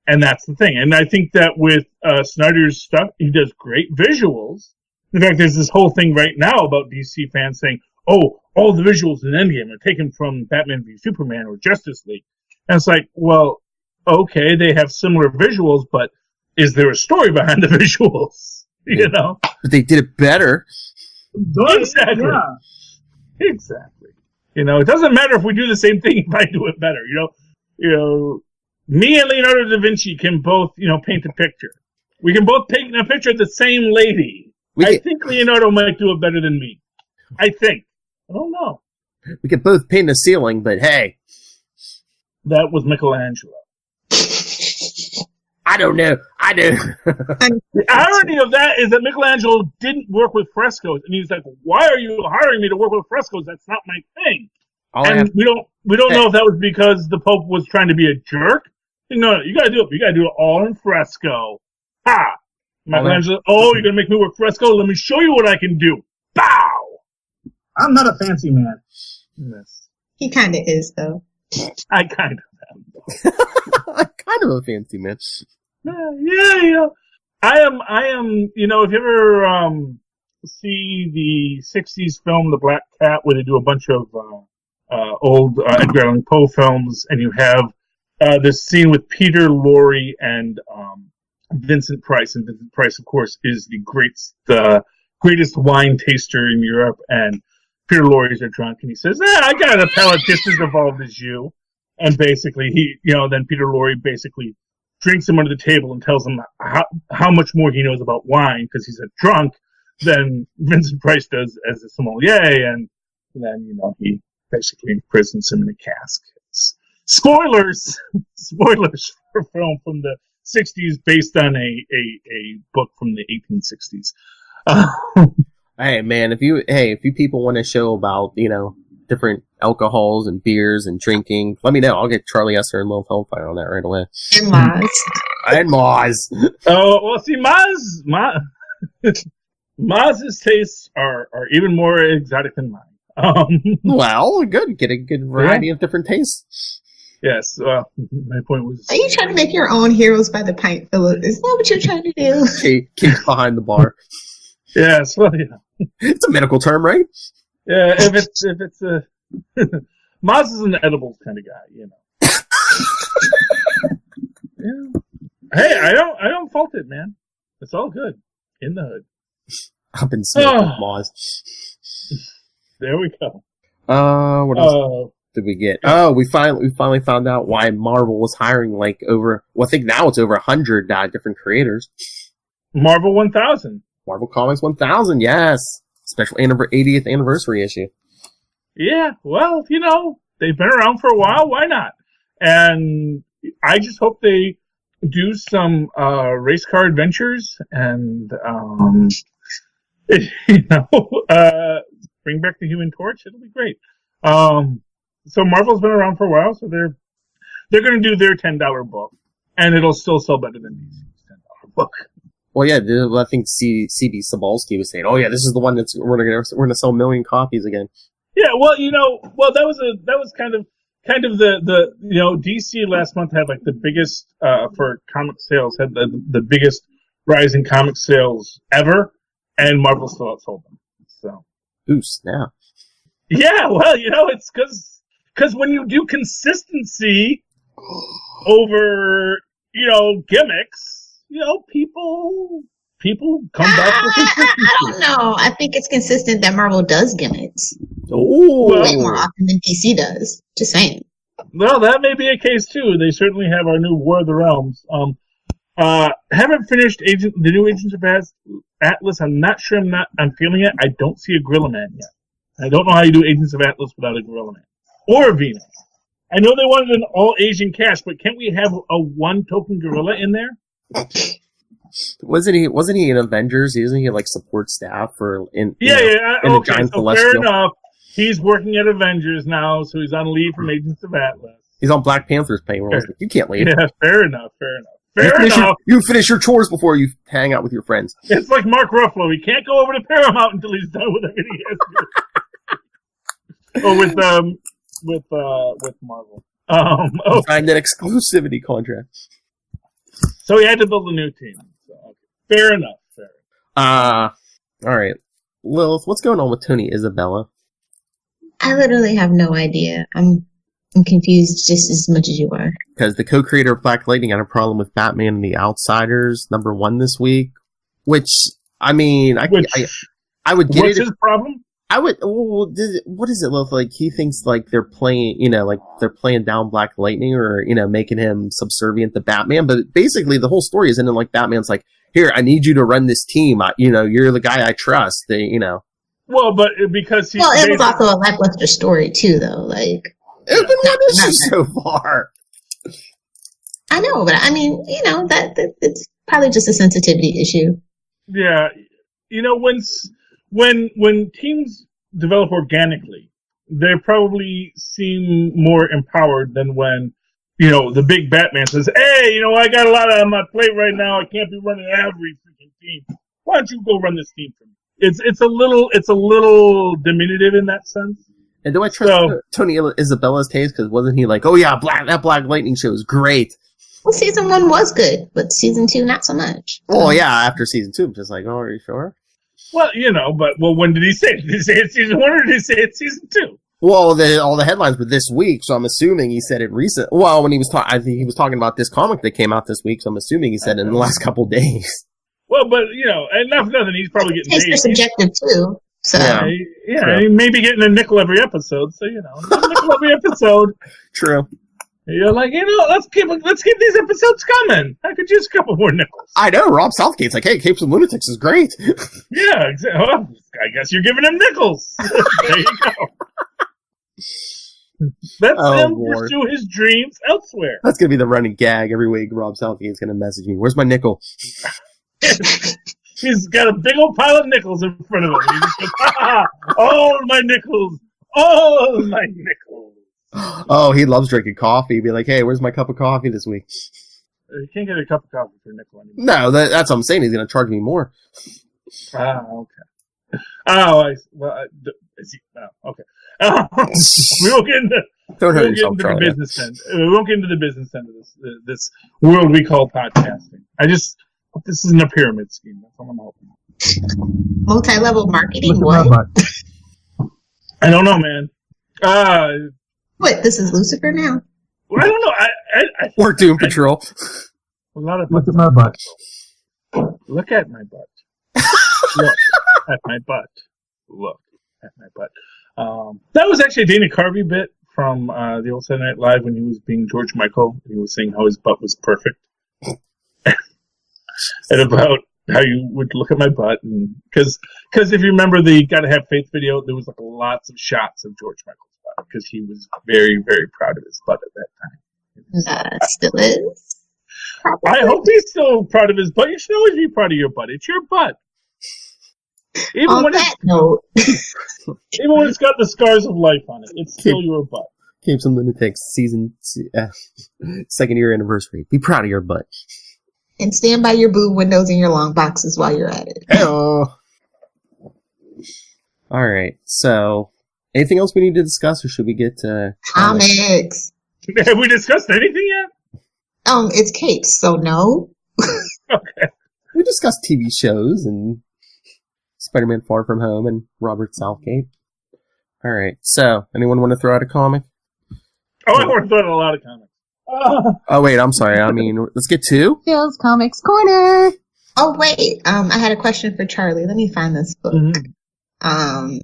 Speaker 7: And that's the thing. And I think that with Snyder's stuff, he does great visuals. In fact, there's this whole thing right now about DC fans saying, oh, all the visuals in Endgame are taken from Batman v Superman or Justice League. And it's like, well, okay, they have similar visuals, but is there a story behind the visuals?
Speaker 8: But they did it better.
Speaker 7: Exactly. Yeah. Exactly. It doesn't matter if we do the same thing if I do it better. Me and Leonardo da Vinci can both, paint a picture. We can both paint a picture of the same lady. I think Leonardo might do it better than me. I think. I don't know.
Speaker 8: We could both paint a ceiling, but hey.
Speaker 7: That was Michelangelo.
Speaker 8: I don't know. I do.
Speaker 7: The irony of that is that Michelangelo didn't work with frescoes, and he's like, "Why are you hiring me to work with frescoes? That's not my thing." We don't know if that was because the Pope was trying to be a jerk. No, you gotta do it. You gotta do it all in fresco. Ha! Michelangelo. Oh, you're gonna make me work fresco? Let me show you what I can do. Bow.
Speaker 10: I'm not a fancy man.
Speaker 7: Yes.
Speaker 3: He kind of is, though.
Speaker 7: I kind of am.
Speaker 8: I'm kind of a fancy man.
Speaker 7: Yeah. I am, if you ever, see the 60s film, The Black Cat, where they do a bunch of, old, Edgar Allan Poe films, and you have, the scene with Peter Lorre and Vincent Price, and Vincent Price, of course, is the greatest wine taster in Europe, and Peter Lorre is a drunk, and he says, I got a palate just as evolved as you. And basically, then Peter Lorre basically drinks him under the table and tells him how much more he knows about wine, because he's a drunk, than Vincent Price does as a sommelier, and then, he basically imprisons him in a cask. Spoilers for a film from the 60s based on a book from the 1860s.
Speaker 8: Hey man, if you people want a show about, different alcohols and beers and drinking, let me know. I'll get Charlie Esser and Lil Hellfire on that right away.
Speaker 3: And Maz.
Speaker 8: And Maz.
Speaker 7: Oh, well, see, Maz's tastes are even more exotic than mine.
Speaker 8: Well, good. Get a good variety of different tastes.
Speaker 7: Yes, my point was...
Speaker 3: Are you trying to make your own heroes by the pint, Philip? Is that what you're trying to do?
Speaker 8: Keep behind the bar.
Speaker 7: Yes, well,
Speaker 8: It's a medical term, right?
Speaker 7: Yeah, if it's a... Maz is an edibles kind of guy, Yeah. Hey, I don't fault it, man. It's all good. In the hood.
Speaker 8: I've been smoking Maz.
Speaker 7: There we go.
Speaker 8: What else did we get? Oh, we finally found out why Marvel was hiring I think now it's over 100 different creators.
Speaker 7: Marvel 1000.
Speaker 8: Marvel Comics 1000, yes. Special 80th anniversary issue.
Speaker 7: Yeah, well, they've been around for a while. Why not? And I just hope they do some race car adventures and bring back the Human Torch. It'll be great. So Marvel's been around for a while, so they're going to do their $10 book, and it'll still sell better than DC's $10 book.
Speaker 8: Well, yeah, I think C.B. Sobolski was saying, "Oh yeah, this is the one we're gonna sell 1 million copies again."
Speaker 7: Yeah, well, that was kind of the DC last month had the biggest for comic sales, had the biggest rise in comic sales ever, and Marvel still outsold them. So,
Speaker 8: ooh, snap!
Speaker 7: Yeah, well, it's because when you do consistency over gimmicks. People come back for consistency.
Speaker 3: I don't know. I think it's consistent that Marvel does gimmicks.
Speaker 8: Oh,
Speaker 3: way more often than DC does. Just saying.
Speaker 7: Well, that may be a case too. They certainly have our new War of the Realms. Haven't finished the new Agents of Atlas. I'm not sure. I'm feeling it. I don't see a Gorilla Man yet. I don't know how you do Agents of Atlas without a Gorilla Man or a Venus. I know they wanted an all Asian cast, but can't we have a one token gorilla in there?
Speaker 8: Wasn't he in Avengers? Isn't he support staff in
Speaker 7: okay,
Speaker 8: Giant
Speaker 7: so
Speaker 8: Celestial?
Speaker 7: Fair enough. He's working at Avengers now, so he's on leave from Agents of Atlas.
Speaker 8: He's on Black Panther's payroll. You can't leave.
Speaker 7: Yeah, fair enough.
Speaker 8: You finish your chores before you hang out with your friends.
Speaker 7: It's like Mark Ruffalo. He can't go over to Paramount until he's done with everything he has to do. Or with Marvel.
Speaker 8: Signed an exclusivity contract.
Speaker 7: So he had to build a new team. So, okay. Fair enough.
Speaker 8: All right. Lilith, what's going on with Tony Isabella?
Speaker 3: I literally have no idea. I'm confused just as much as you are.
Speaker 8: Because the co-creator of Black Lightning had a problem with Batman and the Outsiders #1 this week. Which, I mean, I would get
Speaker 7: what's
Speaker 8: it.
Speaker 7: What's his problem?
Speaker 8: What is it look like? He thinks they're playing, they're playing down Black Lightning or, making him subservient to Batman. But basically the whole story isn't like Batman's here, I need you to run this team. You're the guy I trust.
Speaker 7: Well, but because
Speaker 3: it was also a lackluster story too, though.
Speaker 8: It's been one issue so far.
Speaker 3: I know, but I mean, that it's probably just a sensitivity issue.
Speaker 7: Yeah, when teams develop organically, they probably seem more empowered than when, the big Batman says, "Hey, I got a lot on my plate right now. I can't be running every freaking team. Why don't you go run this team for me?" It's a little diminutive in that sense.
Speaker 8: And do I trust Tony Isabella's taste? Because wasn't he like, "Oh yeah, that Black Lightning show is great."
Speaker 3: Well, season 1 was good, but season 2 not so much.
Speaker 8: Well, yeah, after season 2, I'm just like, "Oh, are you sure?"
Speaker 7: Well, when did he say it? Did he say it's season 1 or did he say it's season 2?
Speaker 8: Well, all the headlines were this week, so I'm assuming he said it recent. Well, when he was I think he was talking about this comic that came out this week, so I'm assuming he said it in the last couple of days.
Speaker 7: Well, but enough nothing. He's probably getting paid.
Speaker 3: It's subjective too. So
Speaker 7: yeah, he may be getting a nickel every episode. So a nickel every episode.
Speaker 8: True.
Speaker 7: You're like, let's keep these episodes coming. I could use a couple more nickels.
Speaker 8: I know. Rob Southgate's like, hey, Capes and Lunatics is great.
Speaker 7: Yeah, exactly. Well, I guess you're giving him nickels. There you go. Let him pursue his dreams elsewhere.
Speaker 8: That's going to be the running gag every week. Rob Southgate's going to message me. Where's my nickel?
Speaker 7: He's got a big old pile of nickels in front of him. He just goes, all my nickels. All my nickels.
Speaker 8: Oh, he loves drinking coffee. He'd be like, hey, where's my cup of coffee this week?
Speaker 7: You can't get a cup of coffee for a nickel anymore.
Speaker 8: No, that's what I'm saying. He's going to charge me more.
Speaker 7: Okay. Okay. We won't get into the business end. We won't get into the business end of this world we call podcasting. I just hope this isn't a pyramid scheme. That's all I'm hoping.
Speaker 3: Multi-level marketing. What?
Speaker 7: I don't know, man.
Speaker 3: What? This is Lucifer now?
Speaker 7: Well, I don't know. I
Speaker 8: or Doom Patrol.
Speaker 7: A lot of
Speaker 10: look at my butt.
Speaker 7: Look at my butt. Look at my butt. Look at my butt. That was actually a Dana Carvey bit from the old Saturday Night Live when he was being George Michael. He was saying how his butt was perfect. And about how you would look at my butt. Because if you remember the Gotta Have Faith video, there was like lots of shots of George Michael's butt because he was very, very proud of his butt at that time.
Speaker 3: Still is. Probably.
Speaker 7: I hope he's still proud of his butt. You should always be proud of your butt. It's your butt. Even
Speaker 3: on
Speaker 7: when
Speaker 3: that note.
Speaker 7: Even when it's got the scars of life on it, it's still your butt.
Speaker 8: Capes and Lunatics second year anniversary. Be proud of your butt.
Speaker 3: And stand by your boob windows and your long boxes while you're at it.
Speaker 8: Hello. All right. So, anything else we need to discuss, or should we get to
Speaker 3: comics?
Speaker 7: Have we discussed anything yet?
Speaker 3: It's Capes, so no.
Speaker 7: Okay.
Speaker 8: We discussed TV shows and Spider-Man Far From Home and Robert Southgate. All right. So, anyone want to throw out a comic?
Speaker 7: Oh, I want to throw out a lot of comics.
Speaker 8: Oh, wait. I'm sorry. I mean, let's get two.
Speaker 3: Phil's Comics Corner. Oh, wait. I had a question for Charlie. Let me find this book.
Speaker 7: Mm-hmm.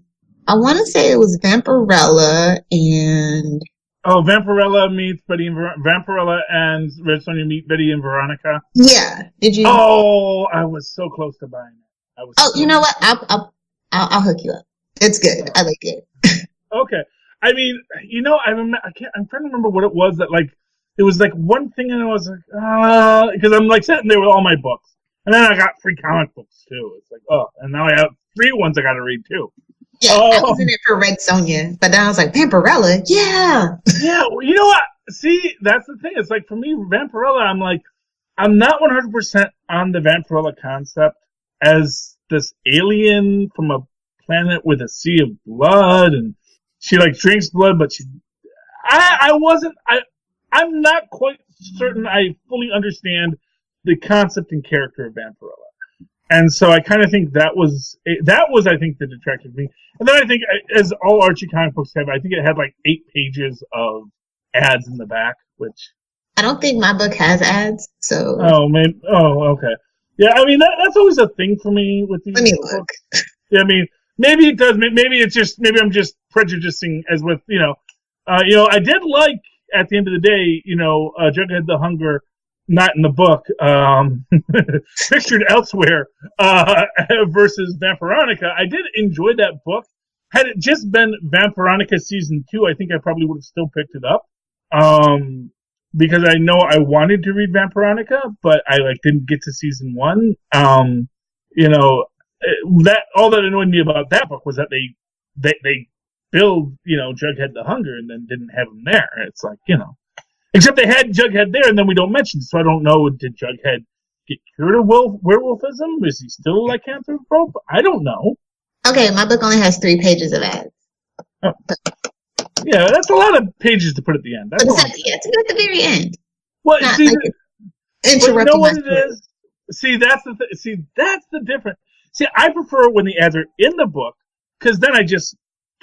Speaker 3: I want to say it was Vampirella and...
Speaker 7: Oh, Vampirella meets Betty and Vampirella and Red Sonja meet Betty and Veronica.
Speaker 3: Yeah. Did you?
Speaker 7: Oh, I was so close to buying it.
Speaker 3: You know what? I'll hook you up. It's good. I like it.
Speaker 7: Okay. I mean, I'm trying to remember what it was that it was one thing, and I was like, because I'm sitting there with all my books, and then I got free comic books too. It's like, and now I have 3 ones I got to read too.
Speaker 3: Yeah, I was in it for Red Sonja, but then I was like, Vampirella, yeah.
Speaker 7: Yeah, well, you know what? See, that's the thing. It's like, for me, Vampirella, I'm not 100% on the Vampirella concept as this alien from a planet with a sea of blood, and she drinks blood, but I'm not quite certain I fully understand the concept and character of Vampirella. And so I kind of think that was I think that attracted me. And then I think, as all Archie comic books have, I think it had 8 pages of ads in the back, which
Speaker 3: I don't think my book has ads. So
Speaker 7: okay. Yeah, I mean that's always a thing for me with these.
Speaker 3: Let me
Speaker 7: books.
Speaker 3: look.
Speaker 7: Yeah, I mean maybe it does. Maybe I'm just prejudicing as with I did like at the end of the day Jughead the Hunger. Not in the book, pictured elsewhere, versus Vampironica. I did enjoy that book. Had it just been Vampironica season 2, I think I probably would have still picked it up. Because I know I wanted to read Vampironica, but I didn't get to season 1. That all that annoyed me about that book was that they billed, Jughead the Hunger and then didn't have him there. It's except they had Jughead there, and then we don't mention it, so I don't know, did Jughead get cured of werewolfism? Is he still a lycanthrope? I don't know.
Speaker 3: Okay, my book only has 3 pages of ads.
Speaker 7: Oh. Yeah, that's a lot of pages to put at the end. That's
Speaker 3: but it's at the very end.
Speaker 7: Well,
Speaker 3: not
Speaker 7: see,
Speaker 3: interrupting
Speaker 7: you know what
Speaker 3: my
Speaker 7: it is? See, that's the difference. See, I prefer when the ads are in the book, because then I just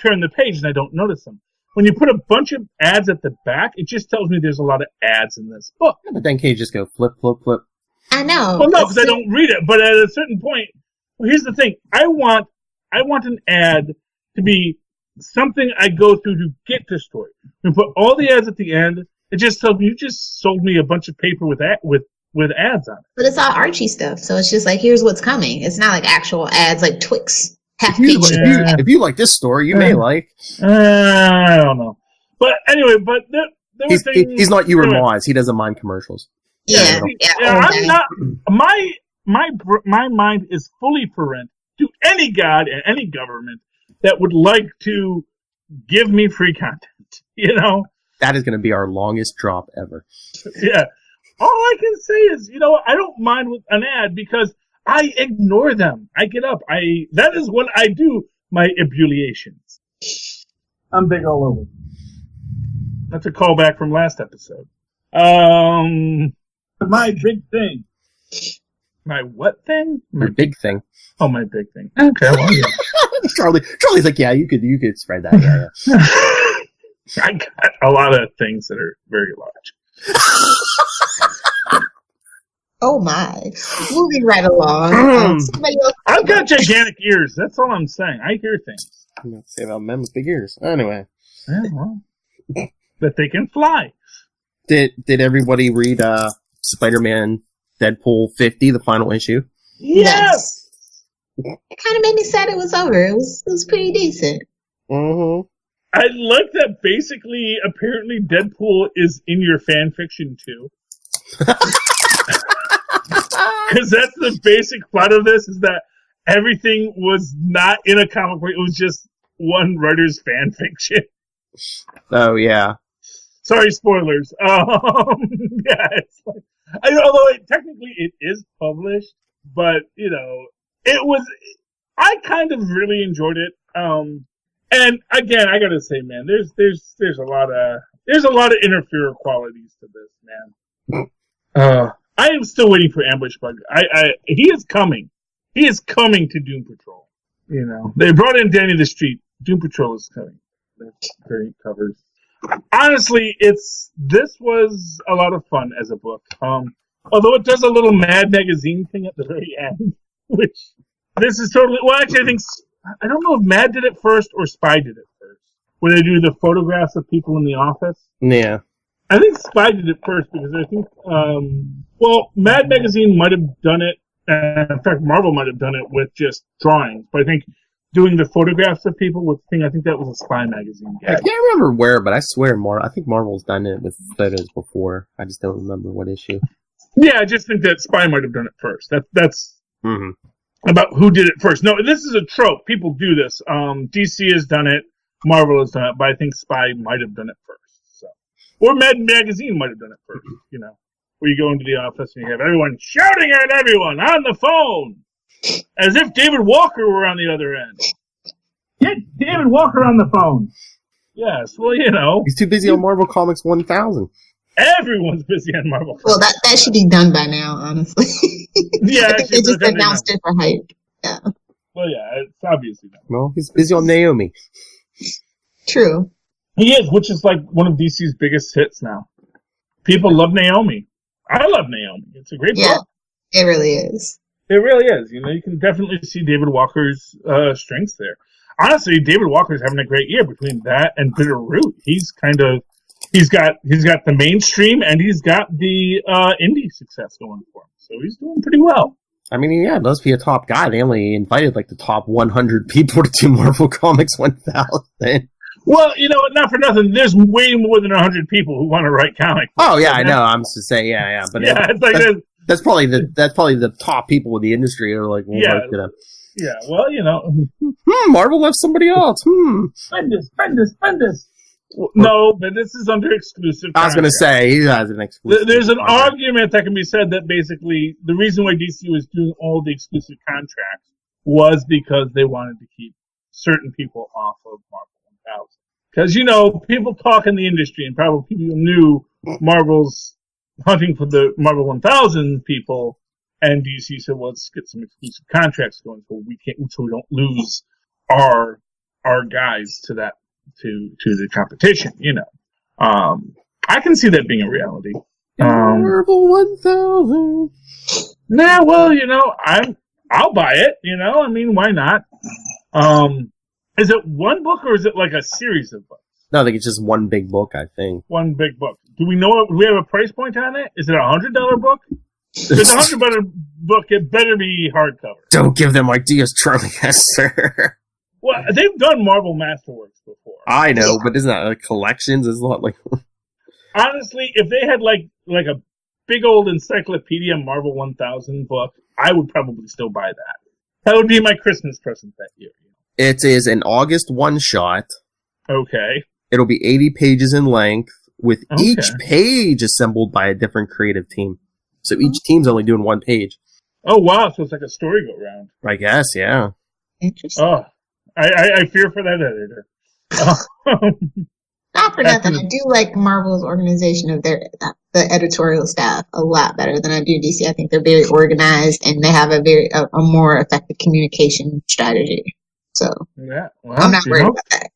Speaker 7: turn the page and I don't notice them. When you put a bunch of ads at the back, it just tells me there's a lot of ads in this book.
Speaker 8: Yeah, but then can you just go flip, flip, flip?
Speaker 3: I know.
Speaker 7: Well, no, because I don't read it. But at a certain point, well, here's the thing: I want an ad to be something I go through to get the story. You put all the ads at the end. It just tells me you just sold me a bunch of paper with ads on it.
Speaker 3: But it's all Archie stuff, so it's just like, here's what's coming. It's not like actual ads like Twix.
Speaker 8: If you like this story, you may like.
Speaker 7: I don't know. But anyway, but there were things.
Speaker 8: He's not you or Moz. He doesn't mind commercials.
Speaker 3: Yeah.
Speaker 7: I'm not. My mind is fully parent to any god and any government that would like to give me free content. You know.
Speaker 8: That is going to be our longest drop ever.
Speaker 7: Yeah. All I can say is, I don't mind with an ad because I ignore them. I get up. That is what I do, my ebullitions.
Speaker 10: I'm big all over.
Speaker 7: That's a callback from last episode.
Speaker 10: My big thing.
Speaker 7: My what thing?
Speaker 8: My big thing.
Speaker 7: Oh, my big thing. Okay, well, yeah.
Speaker 8: Charlie's like, yeah, you could spread that. Yeah.
Speaker 7: I got a lot of things that are very large.
Speaker 3: Oh my. Moving right along.
Speaker 7: I've got gigantic ears. That's all I'm saying. I hear things.
Speaker 8: I'm not saying about men with big ears. Anyway.
Speaker 7: Yeah, well. That they can fly.
Speaker 8: Did everybody read Spider-Man Deadpool 50, the final issue?
Speaker 7: Yes!
Speaker 3: It kind of made me sad it was over. It was pretty decent.
Speaker 8: Mm-hmm.
Speaker 7: I like that basically, apparently, Deadpool is in your fan fiction too. Because that's the basic plot of this, is that everything was not in a comic book. It was just one writer's fan fiction.
Speaker 8: Oh, yeah.
Speaker 7: Sorry, spoilers. Yeah, it's like, although technically it is published, but, it was, I kind of really enjoyed it. And again, I gotta say, man, there's a lot of interferer qualities to this, man. I am still waiting for Ambush Bug. He is coming. He is coming to Doom Patrol. They brought in Danny the Street. Doom Patrol is coming. That's great covers. Honestly, this was a lot of fun as a book. Although it does a little Mad Magazine thing at the very end, which this is totally. Well, actually, I don't know if Mad did it first or Spy did it first, where they do the photographs of people in the office.
Speaker 8: Yeah.
Speaker 7: I think Spy did it first because I think, Mad Magazine might have done it. In fact, Marvel might have done it with just drawings. But I think doing the photographs of people with I think that was a Spy Magazine gag.
Speaker 8: I can't remember where, but I swear I think Marvel's done it with photos before. I just don't remember what issue.
Speaker 7: Yeah, I just think that Spy might have done it first. That's about who did it first. No, this is a trope. People do this. DC has done it. Marvel has done it. But I think Spy might have done it first. Or Mad Magazine might have done it first, where you go into the office and you have everyone shouting at everyone on the phone, as if David Walker were on the other end.
Speaker 10: Get David Walker on the phone.
Speaker 7: Yes, well,
Speaker 8: he's too busy on Marvel Comics 1000.
Speaker 7: Everyone's busy on Marvel Comics.
Speaker 3: Well, that should be done by now, honestly.
Speaker 7: Yeah,
Speaker 3: I think they just announced it for hype. Yeah.
Speaker 7: Well, yeah, it's obviously done.
Speaker 8: Well, he's busy on Naomi.
Speaker 3: True.
Speaker 7: He is, which is like one of DC's biggest hits now. People love Naomi. I love Naomi. It's a great book.
Speaker 3: It really is.
Speaker 7: It really is. You can definitely see David Walker's strengths there. Honestly, David Walker's having a great year between that and Bitterroot. He's got the mainstream and he's got the indie success going for him. So he's doing pretty well.
Speaker 8: I mean, yeah, it must be a top guy. They only invited the top 100 people to do Marvel Comics 1000.
Speaker 7: Well, not for nothing. There's way more than 100 people who want to write comics.
Speaker 8: Oh yeah, I know. I'm just saying, yeah. But
Speaker 7: yeah, it's like
Speaker 8: that's probably the top people in the industry who are like,
Speaker 7: yeah, well,
Speaker 8: Marvel left somebody else.
Speaker 10: Spend this.
Speaker 7: No, but this is under exclusive contract.
Speaker 8: I was going to say, he has an exclusive
Speaker 7: There's an
Speaker 8: contract.
Speaker 7: argument that can be said that basically the reason why DC was doing all the exclusive contracts was because they wanted to keep certain people off of Marvel 1000. Because, people talk in the industry and probably people knew Marvel's hunting for the Marvel 1000 people, and DC said, well, let's get some exclusive contracts going so we don't lose our our guys to that to the competition. I can see that being a reality.
Speaker 8: Marvel 1000.
Speaker 7: Nah, well, I'll buy it. I mean, why not? Is it one book or is it like a series of books?
Speaker 8: No, I think it's just one big book, I think.
Speaker 7: One big book. Do we have a price point on it? Is it $100 book? If it's $100 book, it better be hardcover.
Speaker 8: Don't give them ideas, Charlie Hester.
Speaker 7: Well, they've done Marvel Masterworks before.
Speaker 8: I know, but isn't that like collections? It's not like...
Speaker 7: Honestly, if they had like a big old encyclopedia Marvel 1000 book, I would probably still buy that. That would be my Christmas present that year.
Speaker 8: It is an August one-shot.
Speaker 7: Okay.
Speaker 8: It'll be 80 pages in length, with each page assembled by a different creative team. So each team's only doing one page.
Speaker 7: Oh, wow. So it's like a story go-round.
Speaker 8: I guess, yeah.
Speaker 3: Interesting.
Speaker 7: Oh, I fear for that editor.
Speaker 3: Not for nothing. I do like Marvel's organization of the editorial staff a lot better than I do DC. I think they're very organized and they have a more effective communication strategy. So
Speaker 7: yeah, well,
Speaker 3: I'm not worried about that.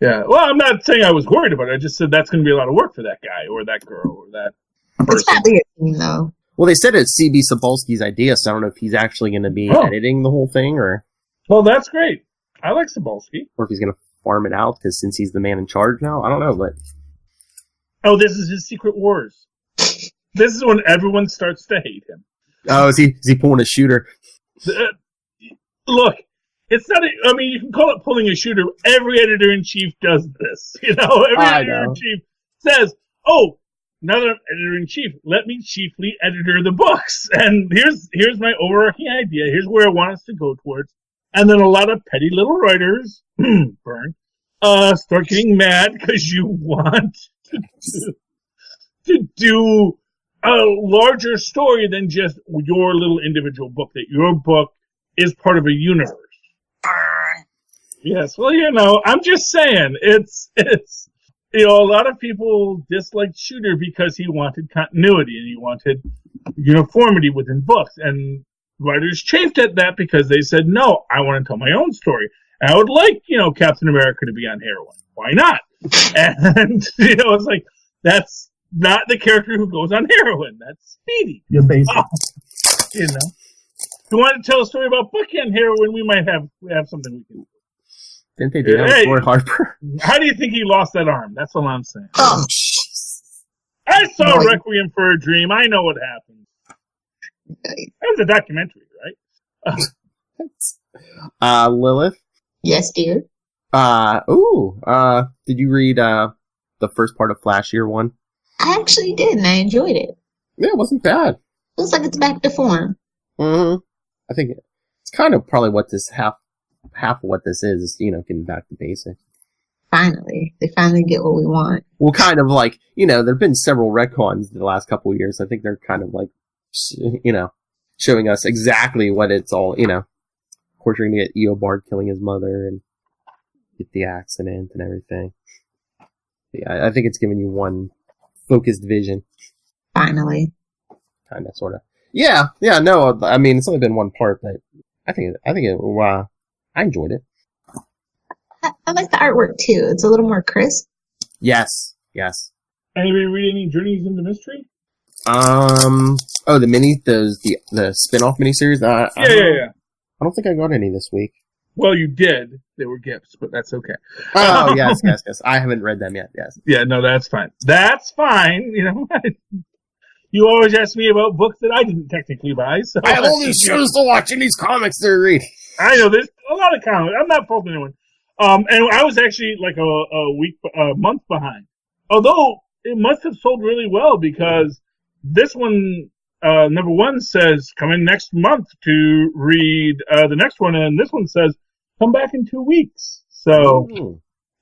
Speaker 7: Yeah, well, I'm not saying I was worried about it. I just said that's going to be a lot of work for that guy or that girl or that person.
Speaker 3: It's probably a team, though.
Speaker 8: Well, they said it's C.B. Cebulski's idea, so I don't know if he's actually going to be editing the whole thing, or...
Speaker 7: Well, that's great. I like Cebulski.
Speaker 8: Or if he's going to farm it out, because since he's the man in charge now, I don't know, but...
Speaker 7: Oh, this is his Secret Wars. This is when everyone starts to hate him.
Speaker 8: Oh, is he pulling a shooter?
Speaker 7: Look, it's not. I mean, you can call it pulling a shooter. Every editor-in-chief does this. Every editor-in-chief says, "Oh, another editor-in-chief. Let me chiefly editor the books, and here's my overarching idea. Here's where I want us to go towards." And then a lot of petty little writers, start getting mad because you want to do a larger story than just your little individual book. That your book is part of a universe. Yes, well, I'm just saying, it's a lot of people disliked Shooter because he wanted continuity and he wanted uniformity within books, and writers chafed at that because they said, no, I want to tell my own story. I would like, Captain America to be on heroin. Why not? And, it's like, that's not the character who goes on heroin. That's Speedy.
Speaker 10: You're basic.
Speaker 7: If you want to tell a story about Bucky on heroin, we might have something we can do.
Speaker 8: Didn't they do that with Lord Harper?
Speaker 7: How do you think he lost that arm? That's all I'm saying.
Speaker 3: Oh,
Speaker 7: I saw Requiem for a Dream. I know what happened. That was a documentary, right?
Speaker 8: Lilith?
Speaker 3: Yes, dear.
Speaker 8: Did you read the first part of Flash Year 1?
Speaker 3: I actually did, and I enjoyed it.
Speaker 8: Yeah, it wasn't bad.
Speaker 3: Looks like it's back to form.
Speaker 8: Mm-hmm. I think it's kind of probably what this half of what this is, getting back to basics.
Speaker 3: Finally. They finally get what we want.
Speaker 8: Well, kind of like, there have been several retcons in the last couple of years. I think they're kind of like, showing us exactly what it's all, Of course, you're going to get Eobard killing his mother and get the accident and everything. Yeah, I think it's giving you one focused vision.
Speaker 3: Finally.
Speaker 8: Kind of, sort of. Yeah, no, I mean, it's only been one part, but I enjoyed it.
Speaker 3: I like the artwork, too. It's a little more crisp.
Speaker 8: Yes.
Speaker 7: Anybody read any Journeys into Mystery?
Speaker 8: The spin-off miniseries?
Speaker 7: Yeah.
Speaker 8: I don't think I got any this week.
Speaker 7: Well, you did. They were gifts, but that's okay.
Speaker 8: Oh, yes. I haven't read them yet, yes.
Speaker 7: Yeah, no, that's fine. That's fine. You always ask me about books that I didn't technically buy. So
Speaker 8: I have all these shows to watch and these comics to read.
Speaker 7: I know, there's a lot of comics. I'm not faulting anyone. And I was actually like a month behind. Although, it must have sold really well because this one, number one says, come in next month to read the next one, and this one says, come back in 2 weeks. So,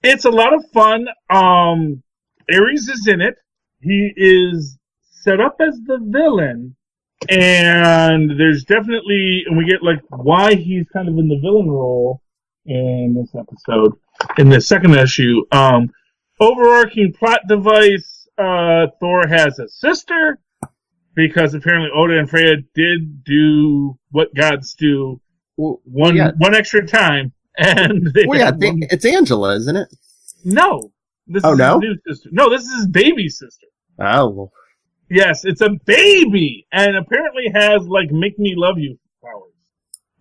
Speaker 7: It's a lot of fun. Ares is in it. He is set up as the villain, and there's definitely, and we get like why he's kind of in the villain role in this episode, in the second issue. Overarching plot device, Thor has a sister, because apparently Oda and Freya did do what gods do one extra time, And they
Speaker 8: it's Angela, isn't it?
Speaker 7: No. This is his new sister. No, this is his baby sister.
Speaker 8: Oh.
Speaker 7: Yes, it's a baby, and apparently has, like, make me love you powers.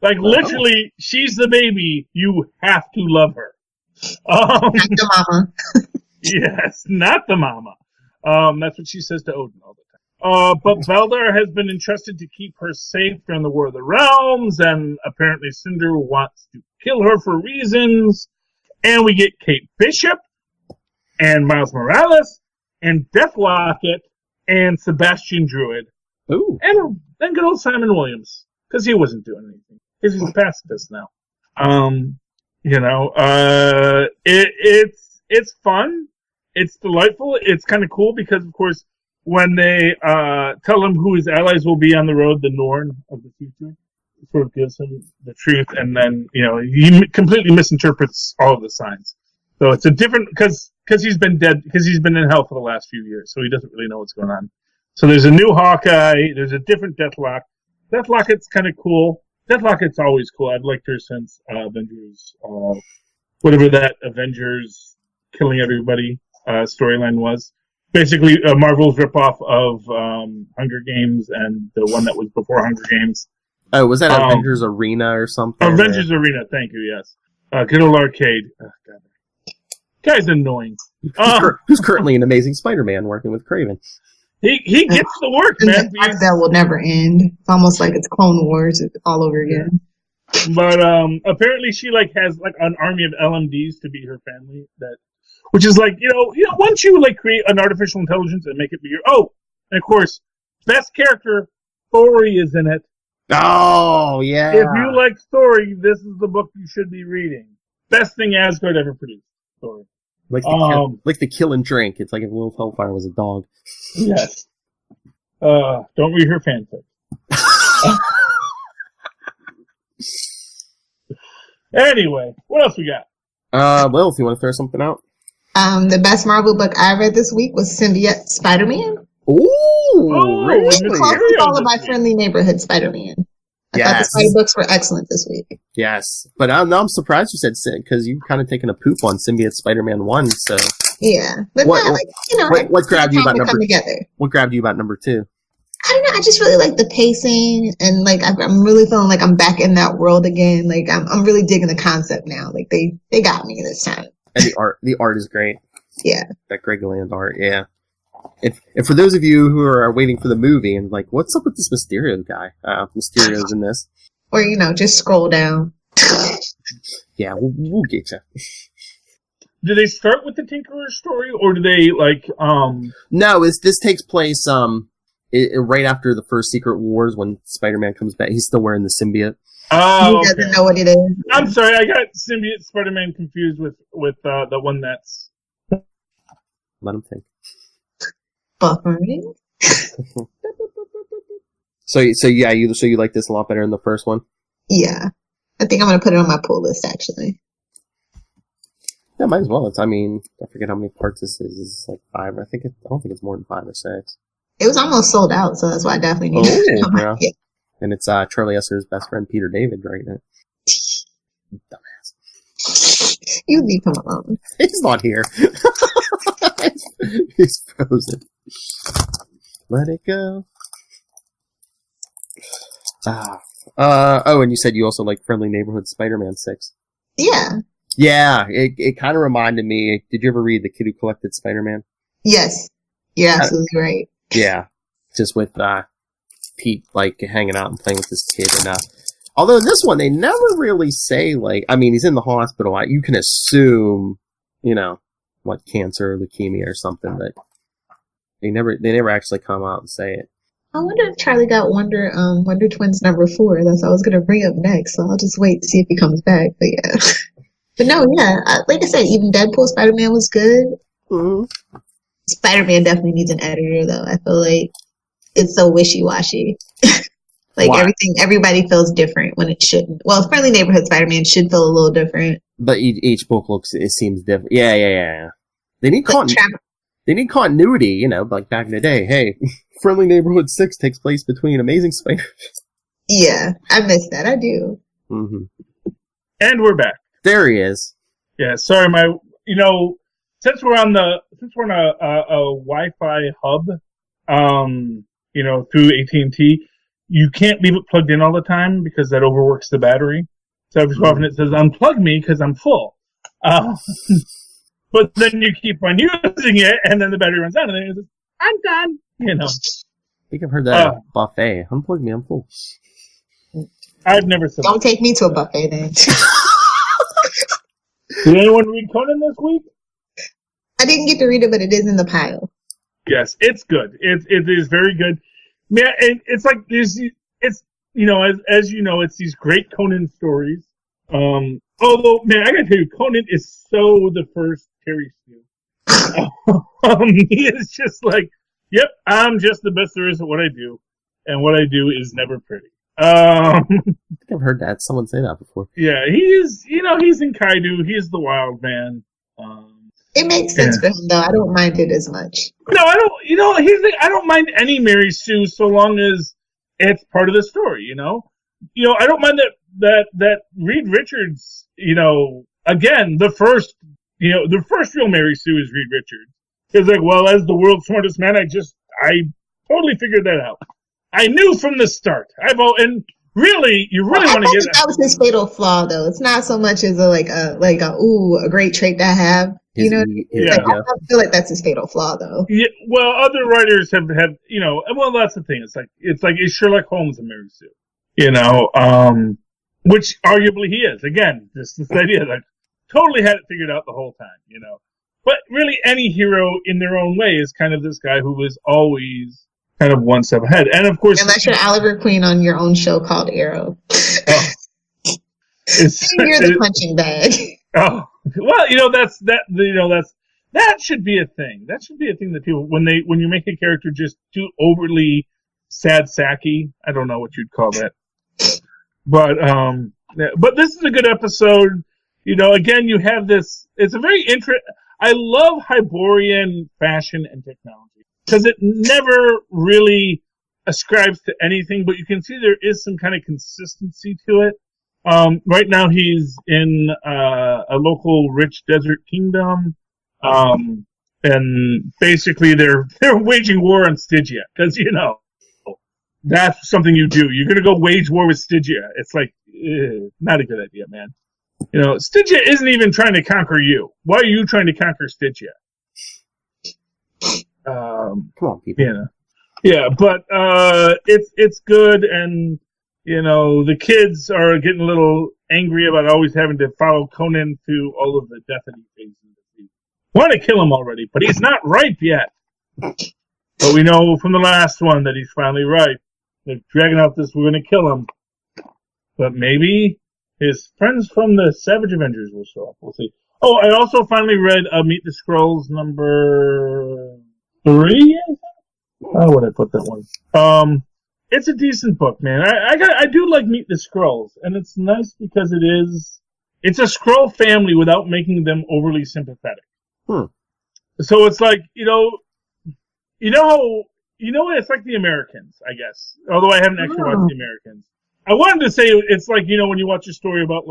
Speaker 7: Like, literally, she's the baby. You have to love her.
Speaker 3: Not the mama.
Speaker 7: Yes, not the mama. That's what she says to Odin all the time. But Valdar has been entrusted to keep her safe during the War of the Realms, and apparently Cinder wants to kill her for reasons. And we get Kate Bishop, and Miles Morales, and Deathlocket, and Sebastian Druid.
Speaker 8: Ooh.
Speaker 7: And then good old Simon Williams, because he wasn't doing anything. Because he's a pacifist now. It's fun. It's delightful. It's kind of cool because, of course, when they tell him who his allies will be on the road, the Norn of the future, it sort of gives him the truth, and then, he completely misinterprets all of the signs. So it's a different, because he's been dead, because he's been in hell for the last few years, so he doesn't really know what's going on. So there's a new Hawkeye, there's a different Deathlock. Deathlocket's kind of cool. Deathlocket's always cool. I've liked her since Avengers, whatever that Avengers killing everybody storyline was. Basically, Marvel's ripoff of Hunger Games and the one that was before Hunger Games.
Speaker 8: Oh, was that Avengers Arena or something?
Speaker 7: Avengers Arena, thank you, yes. Good old arcade. Oh, God. Guy's annoying.
Speaker 8: Who's currently an Amazing Spider-Man working with Kraven.
Speaker 7: He gets the work, man.
Speaker 3: That will never end. It's almost like it's Clone Wars all over again.
Speaker 7: But apparently she has an army of LMDs to be her family. Which is once you create an artificial intelligence and make it be your and of course, best character, Thori is in it.
Speaker 8: Oh yeah.
Speaker 7: If you like Thori, this is the book you should be reading. Best thing Asgard ever produced. Thori.
Speaker 8: Like the kill and drink. It's like if Will Hellfire was a dog.
Speaker 7: Yes. Don't read her fanfic. Anyway, what else we got?
Speaker 8: Well, if you want to throw something out.
Speaker 3: The best Marvel book I read this week was Symbiote Spider-Man.
Speaker 8: Ooh, really?
Speaker 3: Followed by Friendly Neighborhood Spider-Man. I thought the Spider books were excellent this week.
Speaker 8: Yes, but I'm surprised you said because you've kind of taken a poop on Symbiote Spider-Man 1, so...
Speaker 3: Yeah, but
Speaker 8: what grabbed you about number? What grabbed you about number 2?
Speaker 3: I don't know. I just really like the pacing, and I'm really feeling like I'm back in that world again. Like I'm really digging the concept now. Like they got me this time.
Speaker 8: And the art is great.
Speaker 3: Yeah,
Speaker 8: that Greg Land art. Yeah. And for those of you who are waiting for the movie and what's up with this Mysterio guy? Mysterio's in this.
Speaker 3: Or just scroll down.
Speaker 8: Yeah, we'll get you.
Speaker 7: Do they start with the Tinkerer story, or do they
Speaker 8: No, this takes place right after the first Secret Wars when Spider-Man comes back. He's still wearing the symbiote.
Speaker 7: Oh,
Speaker 3: he doesn't know what it is.
Speaker 7: I'm sorry, I got Symbiote Spider-Man confused with the one that's.
Speaker 8: Let him think.
Speaker 3: Buffering.
Speaker 8: So you like this a lot better than the first one?
Speaker 3: Yeah, I think I'm gonna put it on my pull list actually.
Speaker 8: Yeah, might as well. I forget how many parts this is. It's 5. I don't think it's more than 5 or 6.
Speaker 3: It was almost sold out, so that's why I definitely need it.
Speaker 8: Yeah. And it's Charlie Esser's best friend Peter David right now. Dumbass.
Speaker 3: You leave him alone.
Speaker 8: He's not here. He's frozen. Let it go. And you said you also like Friendly Neighborhood Spider-Man 6.
Speaker 3: Yeah.
Speaker 8: Yeah, it kind of reminded me. Did you ever read The Kid Who Collected Spider-Man?
Speaker 3: Yes. You're absolutely right.
Speaker 8: Yeah. Just with Pete hanging out and playing with this kid, and although in this one they never really say he's in the hospital. You can assume, what cancer or leukemia or something, but they never actually come out and say it.
Speaker 3: I wonder if Charlie got Wonder Twins number 4. That's what I was gonna bring up next, so I'll just wait to see if he comes back. But yeah, but no, yeah, like I said, even Deadpool Spider-Man was good.
Speaker 8: Mm-hmm.
Speaker 3: Spider-Man definitely needs an editor, though. I feel like it's so wishy-washy. Everybody feels different when it shouldn't. Well, Friendly Neighborhood Spider-Man should feel a little different.
Speaker 8: But each book seems different. Yeah. They need continuity, back in the day. Hey, Friendly Neighborhood 6 takes place between Amazing Spider.
Speaker 3: Yeah, I miss that. I do.
Speaker 8: Mm-hmm.
Speaker 7: And we're back.
Speaker 8: There he is.
Speaker 7: Yeah, sorry, since we're on a Wi-Fi hub, through AT&T, you can't leave it plugged in all the time because that overworks the battery. So every so often it says unplug me because I'm full. But then you keep on using it, and then the battery runs out, and then it says, I'm done.
Speaker 8: I think I've heard that at a buffet. Unplug me, I'm full.
Speaker 7: I've never said
Speaker 3: Don't take me to a buffet then.
Speaker 7: Did anyone read Conan this week?
Speaker 3: I didn't get to read it, but it is in the pile.
Speaker 7: Yes, it's good. It is very good. Man, it's like as you know, it's these great Conan stories. Although, man, I gotta tell you, Conan is so the first Terry Steele. He is just like, yep, I'm just the best there is at what I do, and what I do is never pretty.
Speaker 8: I think I've heard that someone say that before.
Speaker 7: Yeah, he's in Kaido. He's the wild man.
Speaker 3: It makes sense for him, though. I don't mind it as much.
Speaker 7: No, I don't. Here's the thing. I don't mind any Mary Sue so long as it's part of the story. I don't mind that Reed Richards. Again, the first real Mary Sue is Reed Richards. It's like, well, as the world's smartest man, I totally figured that out. I knew from the start. And really, you really want to get
Speaker 3: that was his fatal flaw, though. It's not so much as a great trait to have. I feel like that's his fatal flaw, though.
Speaker 7: Yeah, well, other writers have well, that's the thing. It's like is Sherlock Holmes a Mary Sue? Which arguably he is. Again, this idea that totally had it figured out the whole time. But really, any hero in their own way is kind of this guy who was always kind of one step ahead. And of course,
Speaker 3: unless you're Oliver Queen on your own show called Arrow.
Speaker 7: Oh.
Speaker 3: You're the punching bag.
Speaker 7: Oh, well, that should be a thing. That should be a thing that people, when you make a character just too overly sad sacky, I don't know what you'd call that. But this is a good episode. Again, you have this, it's a very I love Hyborian fashion and technology because it never really ascribes to anything, but you can see there is some kind of consistency to it. Right now he's in a local rich desert kingdom, and basically they're waging war on Stygia because that's something you do. You're gonna go wage war with Stygia. It's like not a good idea, man. Stygia isn't even trying to conquer you. Why are you trying to conquer Stygia?
Speaker 8: Come on, people.
Speaker 7: Yeah, but it's good, and the kids are getting a little angry about always having to follow Conan through all of the deathly things. Want to kill him already, but he's not ripe yet. But we know from the last one that he's finally ripe. They're dragging out this, we're going to kill him. But maybe his friends from the Savage Avengers will show up. We'll see. Oh, I also finally read Meet the Skrulls number 3, I think? Oh, where did I put that one? It's a decent book, man. I do like Meet the Skrulls, and it's nice because it's a Skrull family without making them overly sympathetic. So it's like, it's like the Americans, I guess. Although I haven't actually watched the Americans. I wanted to say it's like, when you watch a story about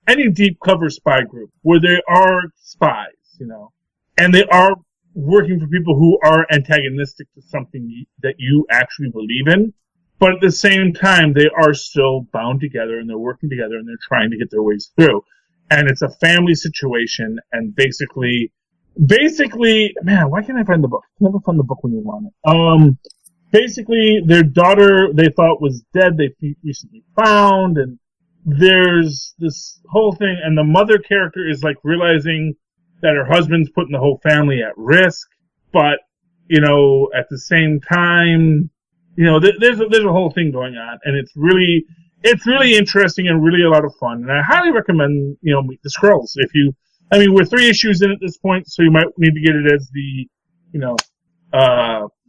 Speaker 7: any deep cover spy group where there are spies, and they are working for people who are antagonistic to something that you actually believe in, but at the same time, they are still bound together and they're working together and they're trying to get their ways through. And it's a family situation, and basically, man, why can't I find the book? I never find the book when you want it. Basically, their daughter they thought was dead, they recently found, and there's this whole thing, and the mother character is like realizing that her husband's putting the whole family at risk, but, at the same time, there's a whole thing going on, and it's really interesting and really a lot of fun, and I highly recommend, Meet the Skrulls. We're 3 issues in at this point, so you might need to get it as the,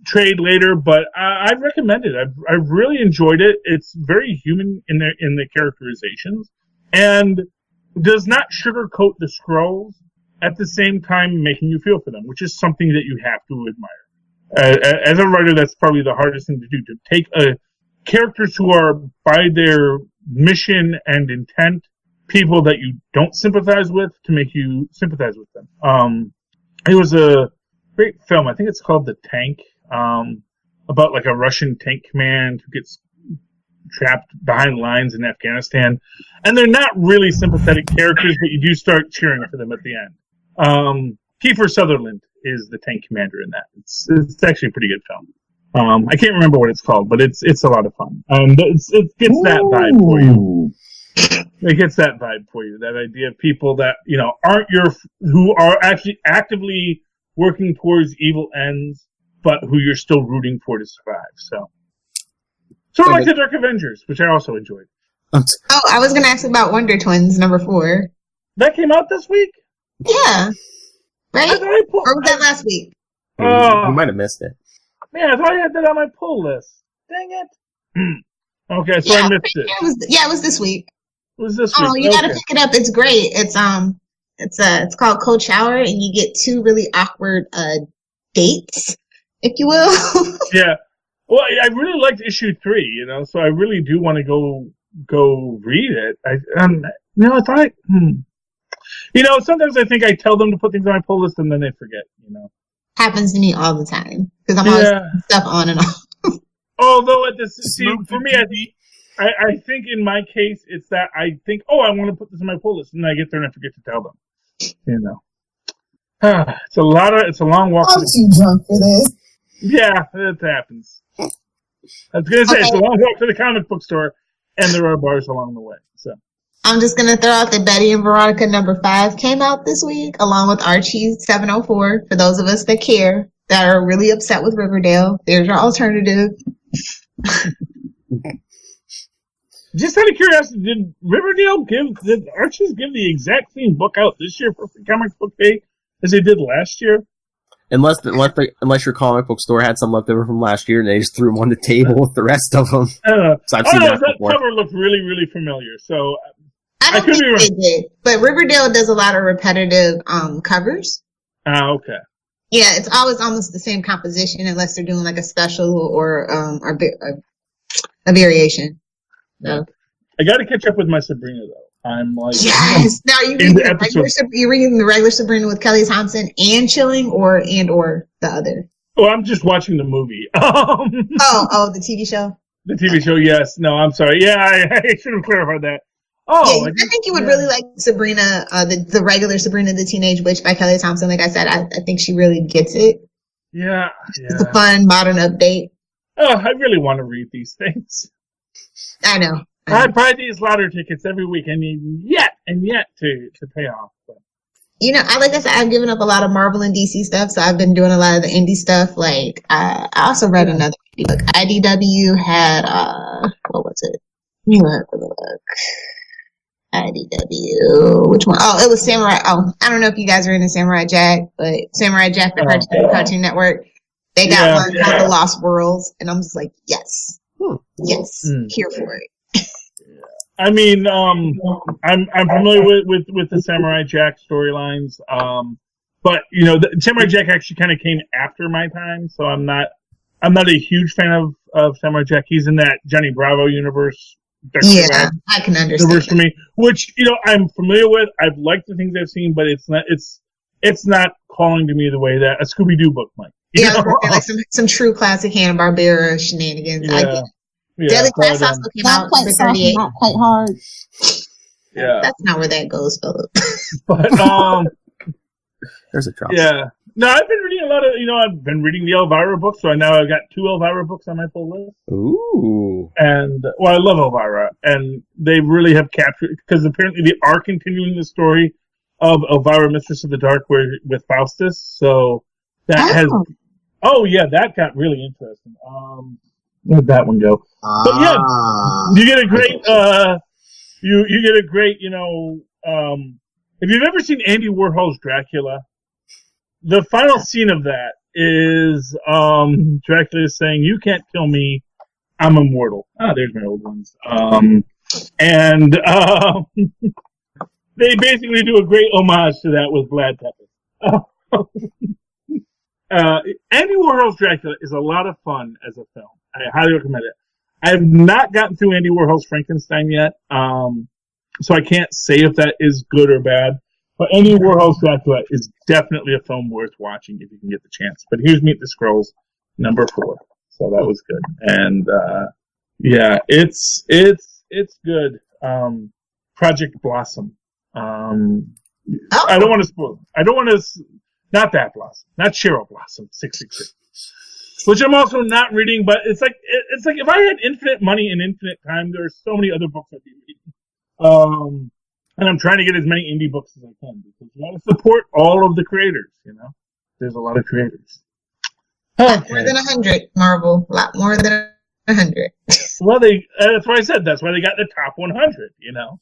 Speaker 7: trade later, but I've recommended it. I've really enjoyed it. It's very human in the characterizations, and does not sugarcoat the Skrulls, at the same time making you feel for them, which is something that you have to admire. As a writer, that's probably the hardest thing to do, to take characters who are, by their mission and intent, people that you don't sympathize with to make you sympathize with them. It was a great film. I think it's called The Tank, about like a Russian tank command who gets trapped behind lines in Afghanistan. And they're not really sympathetic characters, but you do start cheering for them at the end. Kiefer Sutherland is the tank commander in that. It's actually a pretty good film. I can't remember what it's called, but it's a lot of fun. And it gets that vibe for you. It gets that vibe for you. That idea of people that, who are actually actively working towards evil ends, but who you're still rooting for to survive. So, sort of like the Dark Avengers, which I also enjoyed.
Speaker 3: Oh, I was going to ask about Wonder Twins, number 4.
Speaker 7: That came out this week?
Speaker 3: Yeah. Right? Or was that last week?
Speaker 8: You might have missed it.
Speaker 7: Man, I thought I had that on my pull list. Dang it. Okay, so I missed it.
Speaker 3: It was this week.
Speaker 7: It was this week.
Speaker 3: Oh, you gotta pick it up. It's great. It's called Cold Shower, and you get 2 really awkward dates, if you will. Yeah.
Speaker 7: Well, I really liked issue 3, so I really do want to go read it. I thought sometimes I think I tell them to put things on my pull list and then they forget,
Speaker 3: Happens to me all the time because I'm always putting stuff on and off.
Speaker 7: Although for me, I think in my case it's that I think, I want to put this on my pull list, and I get there and I forget to tell them. It's a long walk.
Speaker 11: I'm too drunk for this.
Speaker 7: Yeah, it happens. I was gonna say it's a long walk to the comic book store, and there are bars along the way. So
Speaker 3: I'm just gonna throw out that Betty and Veronica number 5 came out this week, along with Archie's 704. For those of us that care, that are really upset with Riverdale, there's your alternative.
Speaker 7: Just out of curiosity, did Archie's give the exact same book out this year for Comic Book Day as they did last year?
Speaker 8: Unless your comic book store had some left over from last year and they just threw them on the table with the rest of them. So I've seen that before.
Speaker 7: Cover looked really, really familiar. So
Speaker 3: I don't think they did, but Riverdale does a lot of repetitive covers.
Speaker 7: Okay.
Speaker 3: Yeah, it's always almost the same composition unless they're doing like a special or a variation. So.
Speaker 7: I got to catch up with my Sabrina though. I'm like,
Speaker 3: yes. Now you're reading the regular Sabrina with Kelly Thompson and Chilling, or the other.
Speaker 7: Oh, I'm just watching the movie.
Speaker 3: The TV show.
Speaker 7: The TV show, yes. No, I'm sorry. Yeah, I should have clarified that. Oh,
Speaker 3: yeah, I think you would really like Sabrina, the regular Sabrina the Teenage Witch by Kelly Thompson. Like I said, I think she really gets it.
Speaker 7: Yeah.
Speaker 3: It's a fun modern update.
Speaker 7: Oh, I really want to read these things.
Speaker 3: I know.
Speaker 7: I buy these lottery tickets every week, and yet to pay off. But.
Speaker 3: Like I said, I've given up a lot of Marvel and DC stuff, so I've been doing a lot of the indie stuff. Like, I also read another indie book. IDW had, what was it? You have to look. IDW, which one? Oh, it was Samurai. Oh, I don't know if you guys are into Samurai Jack, but Samurai Jack, the Cartoon Network, they got one called The Lost Worlds, and I'm just like, yes. Yes, here for it.
Speaker 7: I mean, I'm familiar with the Samurai Jack storylines, but the Samurai Jack actually kind of came after my time, so I'm not a huge fan of Samurai Jack. He's in that Johnny Bravo universe.
Speaker 3: I can understand.
Speaker 7: Universe for me, which I'm familiar with. I've liked the things I've seen, but it's not calling to me the way that a Scooby Doo book might.
Speaker 3: Like some true classic Hanna-Barbera shenanigans.
Speaker 7: Yeah.
Speaker 3: I get it. Deadly Class also came out in 38.
Speaker 11: Not quite hard.
Speaker 7: Yeah.
Speaker 3: That's not where that goes, Philip.
Speaker 7: But
Speaker 8: there's a drop.
Speaker 7: Yeah. No, I've been reading a lot of I've been reading the Elvira books, so now I've got 2 Elvira books on my full list.
Speaker 8: Ooh.
Speaker 7: And I love Elvira, and they really have captured, because apparently they are continuing the story of Elvira, Mistress of the Dark, with Faustus. So that that got really interesting. Where'd that one go? But yeah, you get a great, you get a great, if you've ever seen Andy Warhol's Dracula, the final scene of that is, Dracula saying, "You can't kill me, I'm immortal." There's my old ones. And they basically do a great homage to that with Vlad Tepes. Andy Warhol's Dracula is a lot of fun as a film. I highly recommend it. I have not gotten through Andy Warhol's Frankenstein yet. so I can't say if that is good or bad. But any Warhol's Dracula is definitely a film worth watching if you can get the chance. But here's Meet the Skrulls, number 4. So that was good. And yeah, it's good. Project Blossom. I don't want to spoil. I don't want to. Not that Blossom. Not Cheryl Blossom. 666. Which I'm also not reading. But it's like if I had infinite money and infinite time, there are so many other books I'd be reading. And I'm trying to get as many indie books as I can because you got to support all of the creators. You know, there's a lot of creators.
Speaker 3: Okay. More than 100, Marvel. A lot more than 100.
Speaker 7: Well, that's what I said. That's why they got the top 100. You know,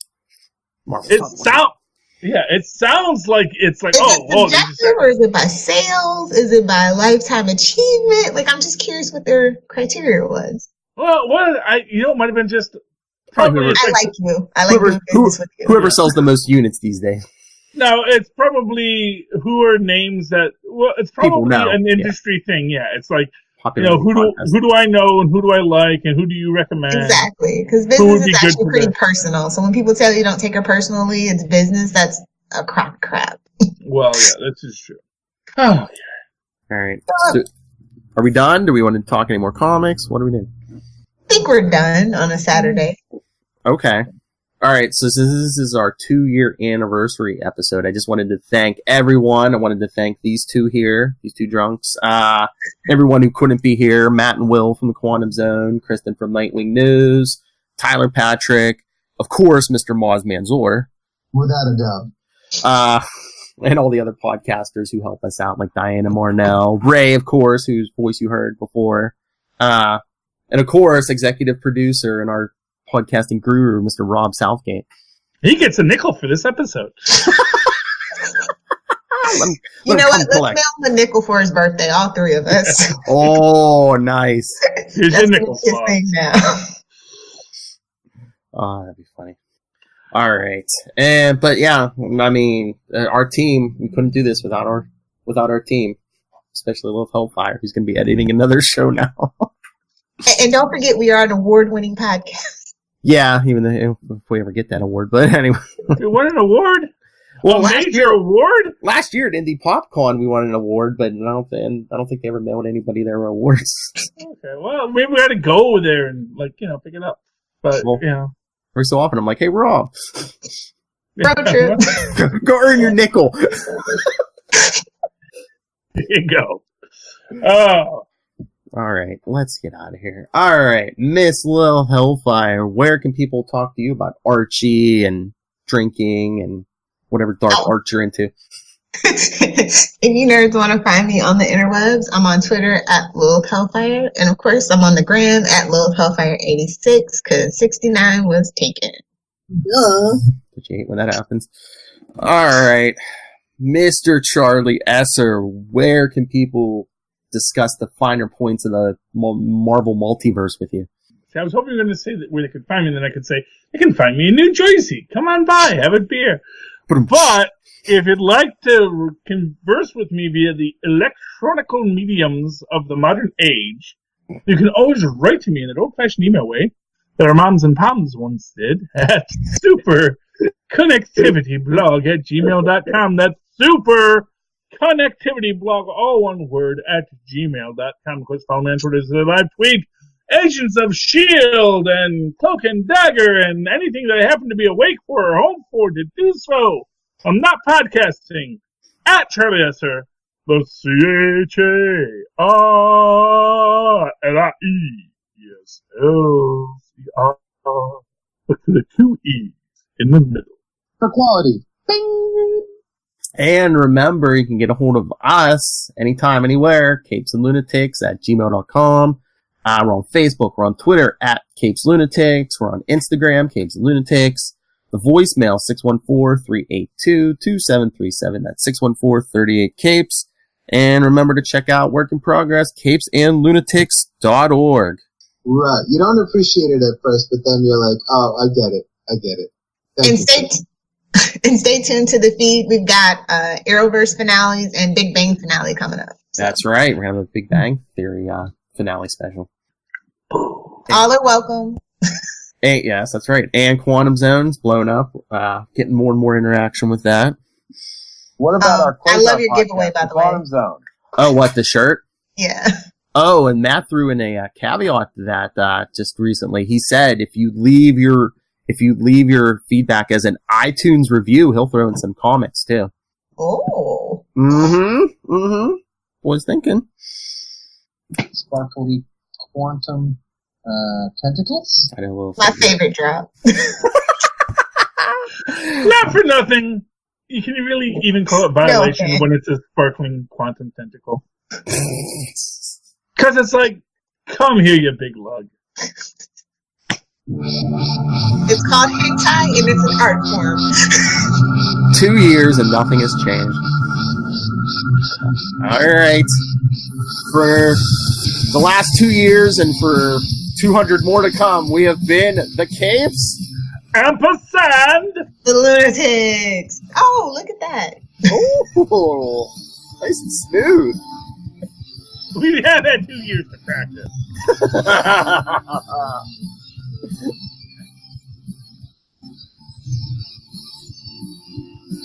Speaker 7: it sounds like it's like
Speaker 3: is it subjective or is it by sales? Is it by lifetime achievement? Like I'm just curious what their criteria was.
Speaker 7: Well, it might have been just.
Speaker 8: Probably
Speaker 3: I like you. I like doing business with you.
Speaker 8: Whoever sells the most units these days.
Speaker 7: No, it's probably who are names that. Well, it's probably an industry thing. Yeah, it's like who do I know and who do I like and who do you recommend?
Speaker 3: Exactly, because business is actually pretty personal. So when people tell you don't take it personally, it's business. That's a crock of crap.
Speaker 7: Well, yeah, that's just true. Oh, yeah.
Speaker 8: All right. So, are we done? Do we want to talk any more comics? What do we do?
Speaker 3: I think we're done on a Saturday.
Speaker 8: Okay. All right. So since this is our 2-year anniversary episode, I just wanted to thank everyone. I wanted to thank these two here, these two drunks. Everyone who couldn't be here, Matt and Will from the Quantum Zone, Kristen from Nightwing News, Tyler Patrick, of course, Mr. Moz Manzor.
Speaker 12: Without a doubt.
Speaker 8: And all the other podcasters who help us out, like Diana Marnell, Ray, of course, whose voice you heard before. And of course, executive producer and our podcasting guru, Mr. Rob Southgate.
Speaker 7: He gets a nickel for this episode.
Speaker 3: You know what? Let's mail him a nickel for his birthday, all 3 of us.
Speaker 8: Oh, nice.
Speaker 7: Here's your nickel
Speaker 3: thing now.
Speaker 8: Oh, that'd be funny. All right. But yeah, I mean, our team, we couldn't do this without our team, especially Lil Hellfire, who's going to be editing another show now.
Speaker 3: And don't forget, we are an award-winning podcast.
Speaker 8: Yeah, even if we ever get that award. But anyway.
Speaker 7: You won an award? Well, major award?
Speaker 8: Last year at Indie PopCon, we won an award, but I don't think they ever mailed anybody their awards.
Speaker 7: Okay, well, maybe we had to go there and, pick it up. But,
Speaker 8: every so often, I'm like, hey, Rob.
Speaker 3: Road trip.
Speaker 8: Go earn your nickel.
Speaker 7: There you go. Oh.
Speaker 8: All right, let's get out of here. All right, Miss Lil Hellfire, where can people talk to you about Archie and drinking and whatever dark art you're into?
Speaker 3: If you nerds want to find me on the interwebs, I'm on Twitter at Lil Hellfire, and of course I'm on the gram at Lil Hellfire 86 because 69 was taken.
Speaker 8: But you hate when that happens. All right, Mr. Charlie Esser, where can people discuss the finer points of the Marvel multiverse with you?
Speaker 7: See, I was hoping you were going to say that where they could find me, and then I could say, they can find me in New Jersey. Come on by, have a beer. But if you'd like to converse with me via the electronical mediums of the modern age, you can always write to me in an old-fashioned email way that our moms and poms once did at superconnectivityblog@gmail.com. That's super connectivityblog, all one word, at gmail.com. Of course, follow me on Twitter as a live tweet. Agents of S.H.I.E.L.D. and Cloak and Dagger and anything that I happen to be awake for or home for to do so. I'm not podcasting. At Charlie Esser, the CHARLIESLCR. Look for the 2 E's in the middle.
Speaker 12: For quality. Bing!
Speaker 8: And remember, you can get a hold of us anytime, anywhere, capesandlunatics at gmail.com. We're on Facebook. We're on Twitter at capeslunatics. We're on Instagram, capesandlunatics. The voicemail, 614-382-2737. That's 614-38-CAPES. And remember to check out Work in Progress, capesandlunatics.org.
Speaker 12: Right. You don't appreciate it at first, but then you're like, oh, I get it.
Speaker 3: And stay tuned to the feed. We've got Arrowverse finales and Big Bang finale coming up.
Speaker 8: So. That's right. We're going to have a Big Bang Theory finale special.
Speaker 3: All are welcome.
Speaker 8: Yes, that's right. And Quantum Zone's blown up. Getting more and more interaction with that.
Speaker 1: What about our
Speaker 3: I love your
Speaker 1: podcast,
Speaker 3: giveaway, by the way.
Speaker 1: Quantum Zone?
Speaker 8: Oh, what, the shirt?
Speaker 3: Yeah.
Speaker 8: Oh, and Matt threw in a caveat to that just recently. He said if you leave your feedback as an iTunes review, he'll throw in some comics too.
Speaker 3: Oh.
Speaker 8: Was thinking.
Speaker 13: Sparkly quantum tentacles?
Speaker 8: I know,
Speaker 3: My favorite drop.
Speaker 7: Not for nothing. You can really even call it violation when it's a sparkling quantum tentacle. Because it's like, come here, you big lug.
Speaker 3: It's called hentai, and it's an art form.
Speaker 8: 2 years and nothing has changed. Alright. For the last 2 years and for 200 more to come, we have been the Capes.
Speaker 7: Ampersand!
Speaker 3: The Lunatics! Oh, look at that.
Speaker 8: Oh, nice and smooth.
Speaker 7: We had had 2 years to practice.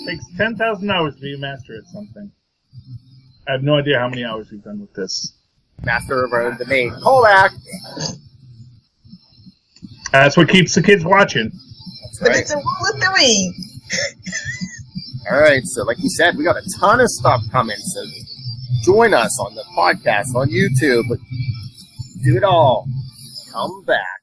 Speaker 7: Takes 10,000 hours to be a master at something. I have no idea how many hours we've done with this.
Speaker 8: Master of our domain. Callback!
Speaker 7: That's what keeps the kids watching.
Speaker 8: That's
Speaker 3: But
Speaker 8: right.
Speaker 3: it's a rule of three.
Speaker 8: Alright, so like you said, we got a ton of stuff coming, so join us on the podcast, on YouTube, but do it all. Come back.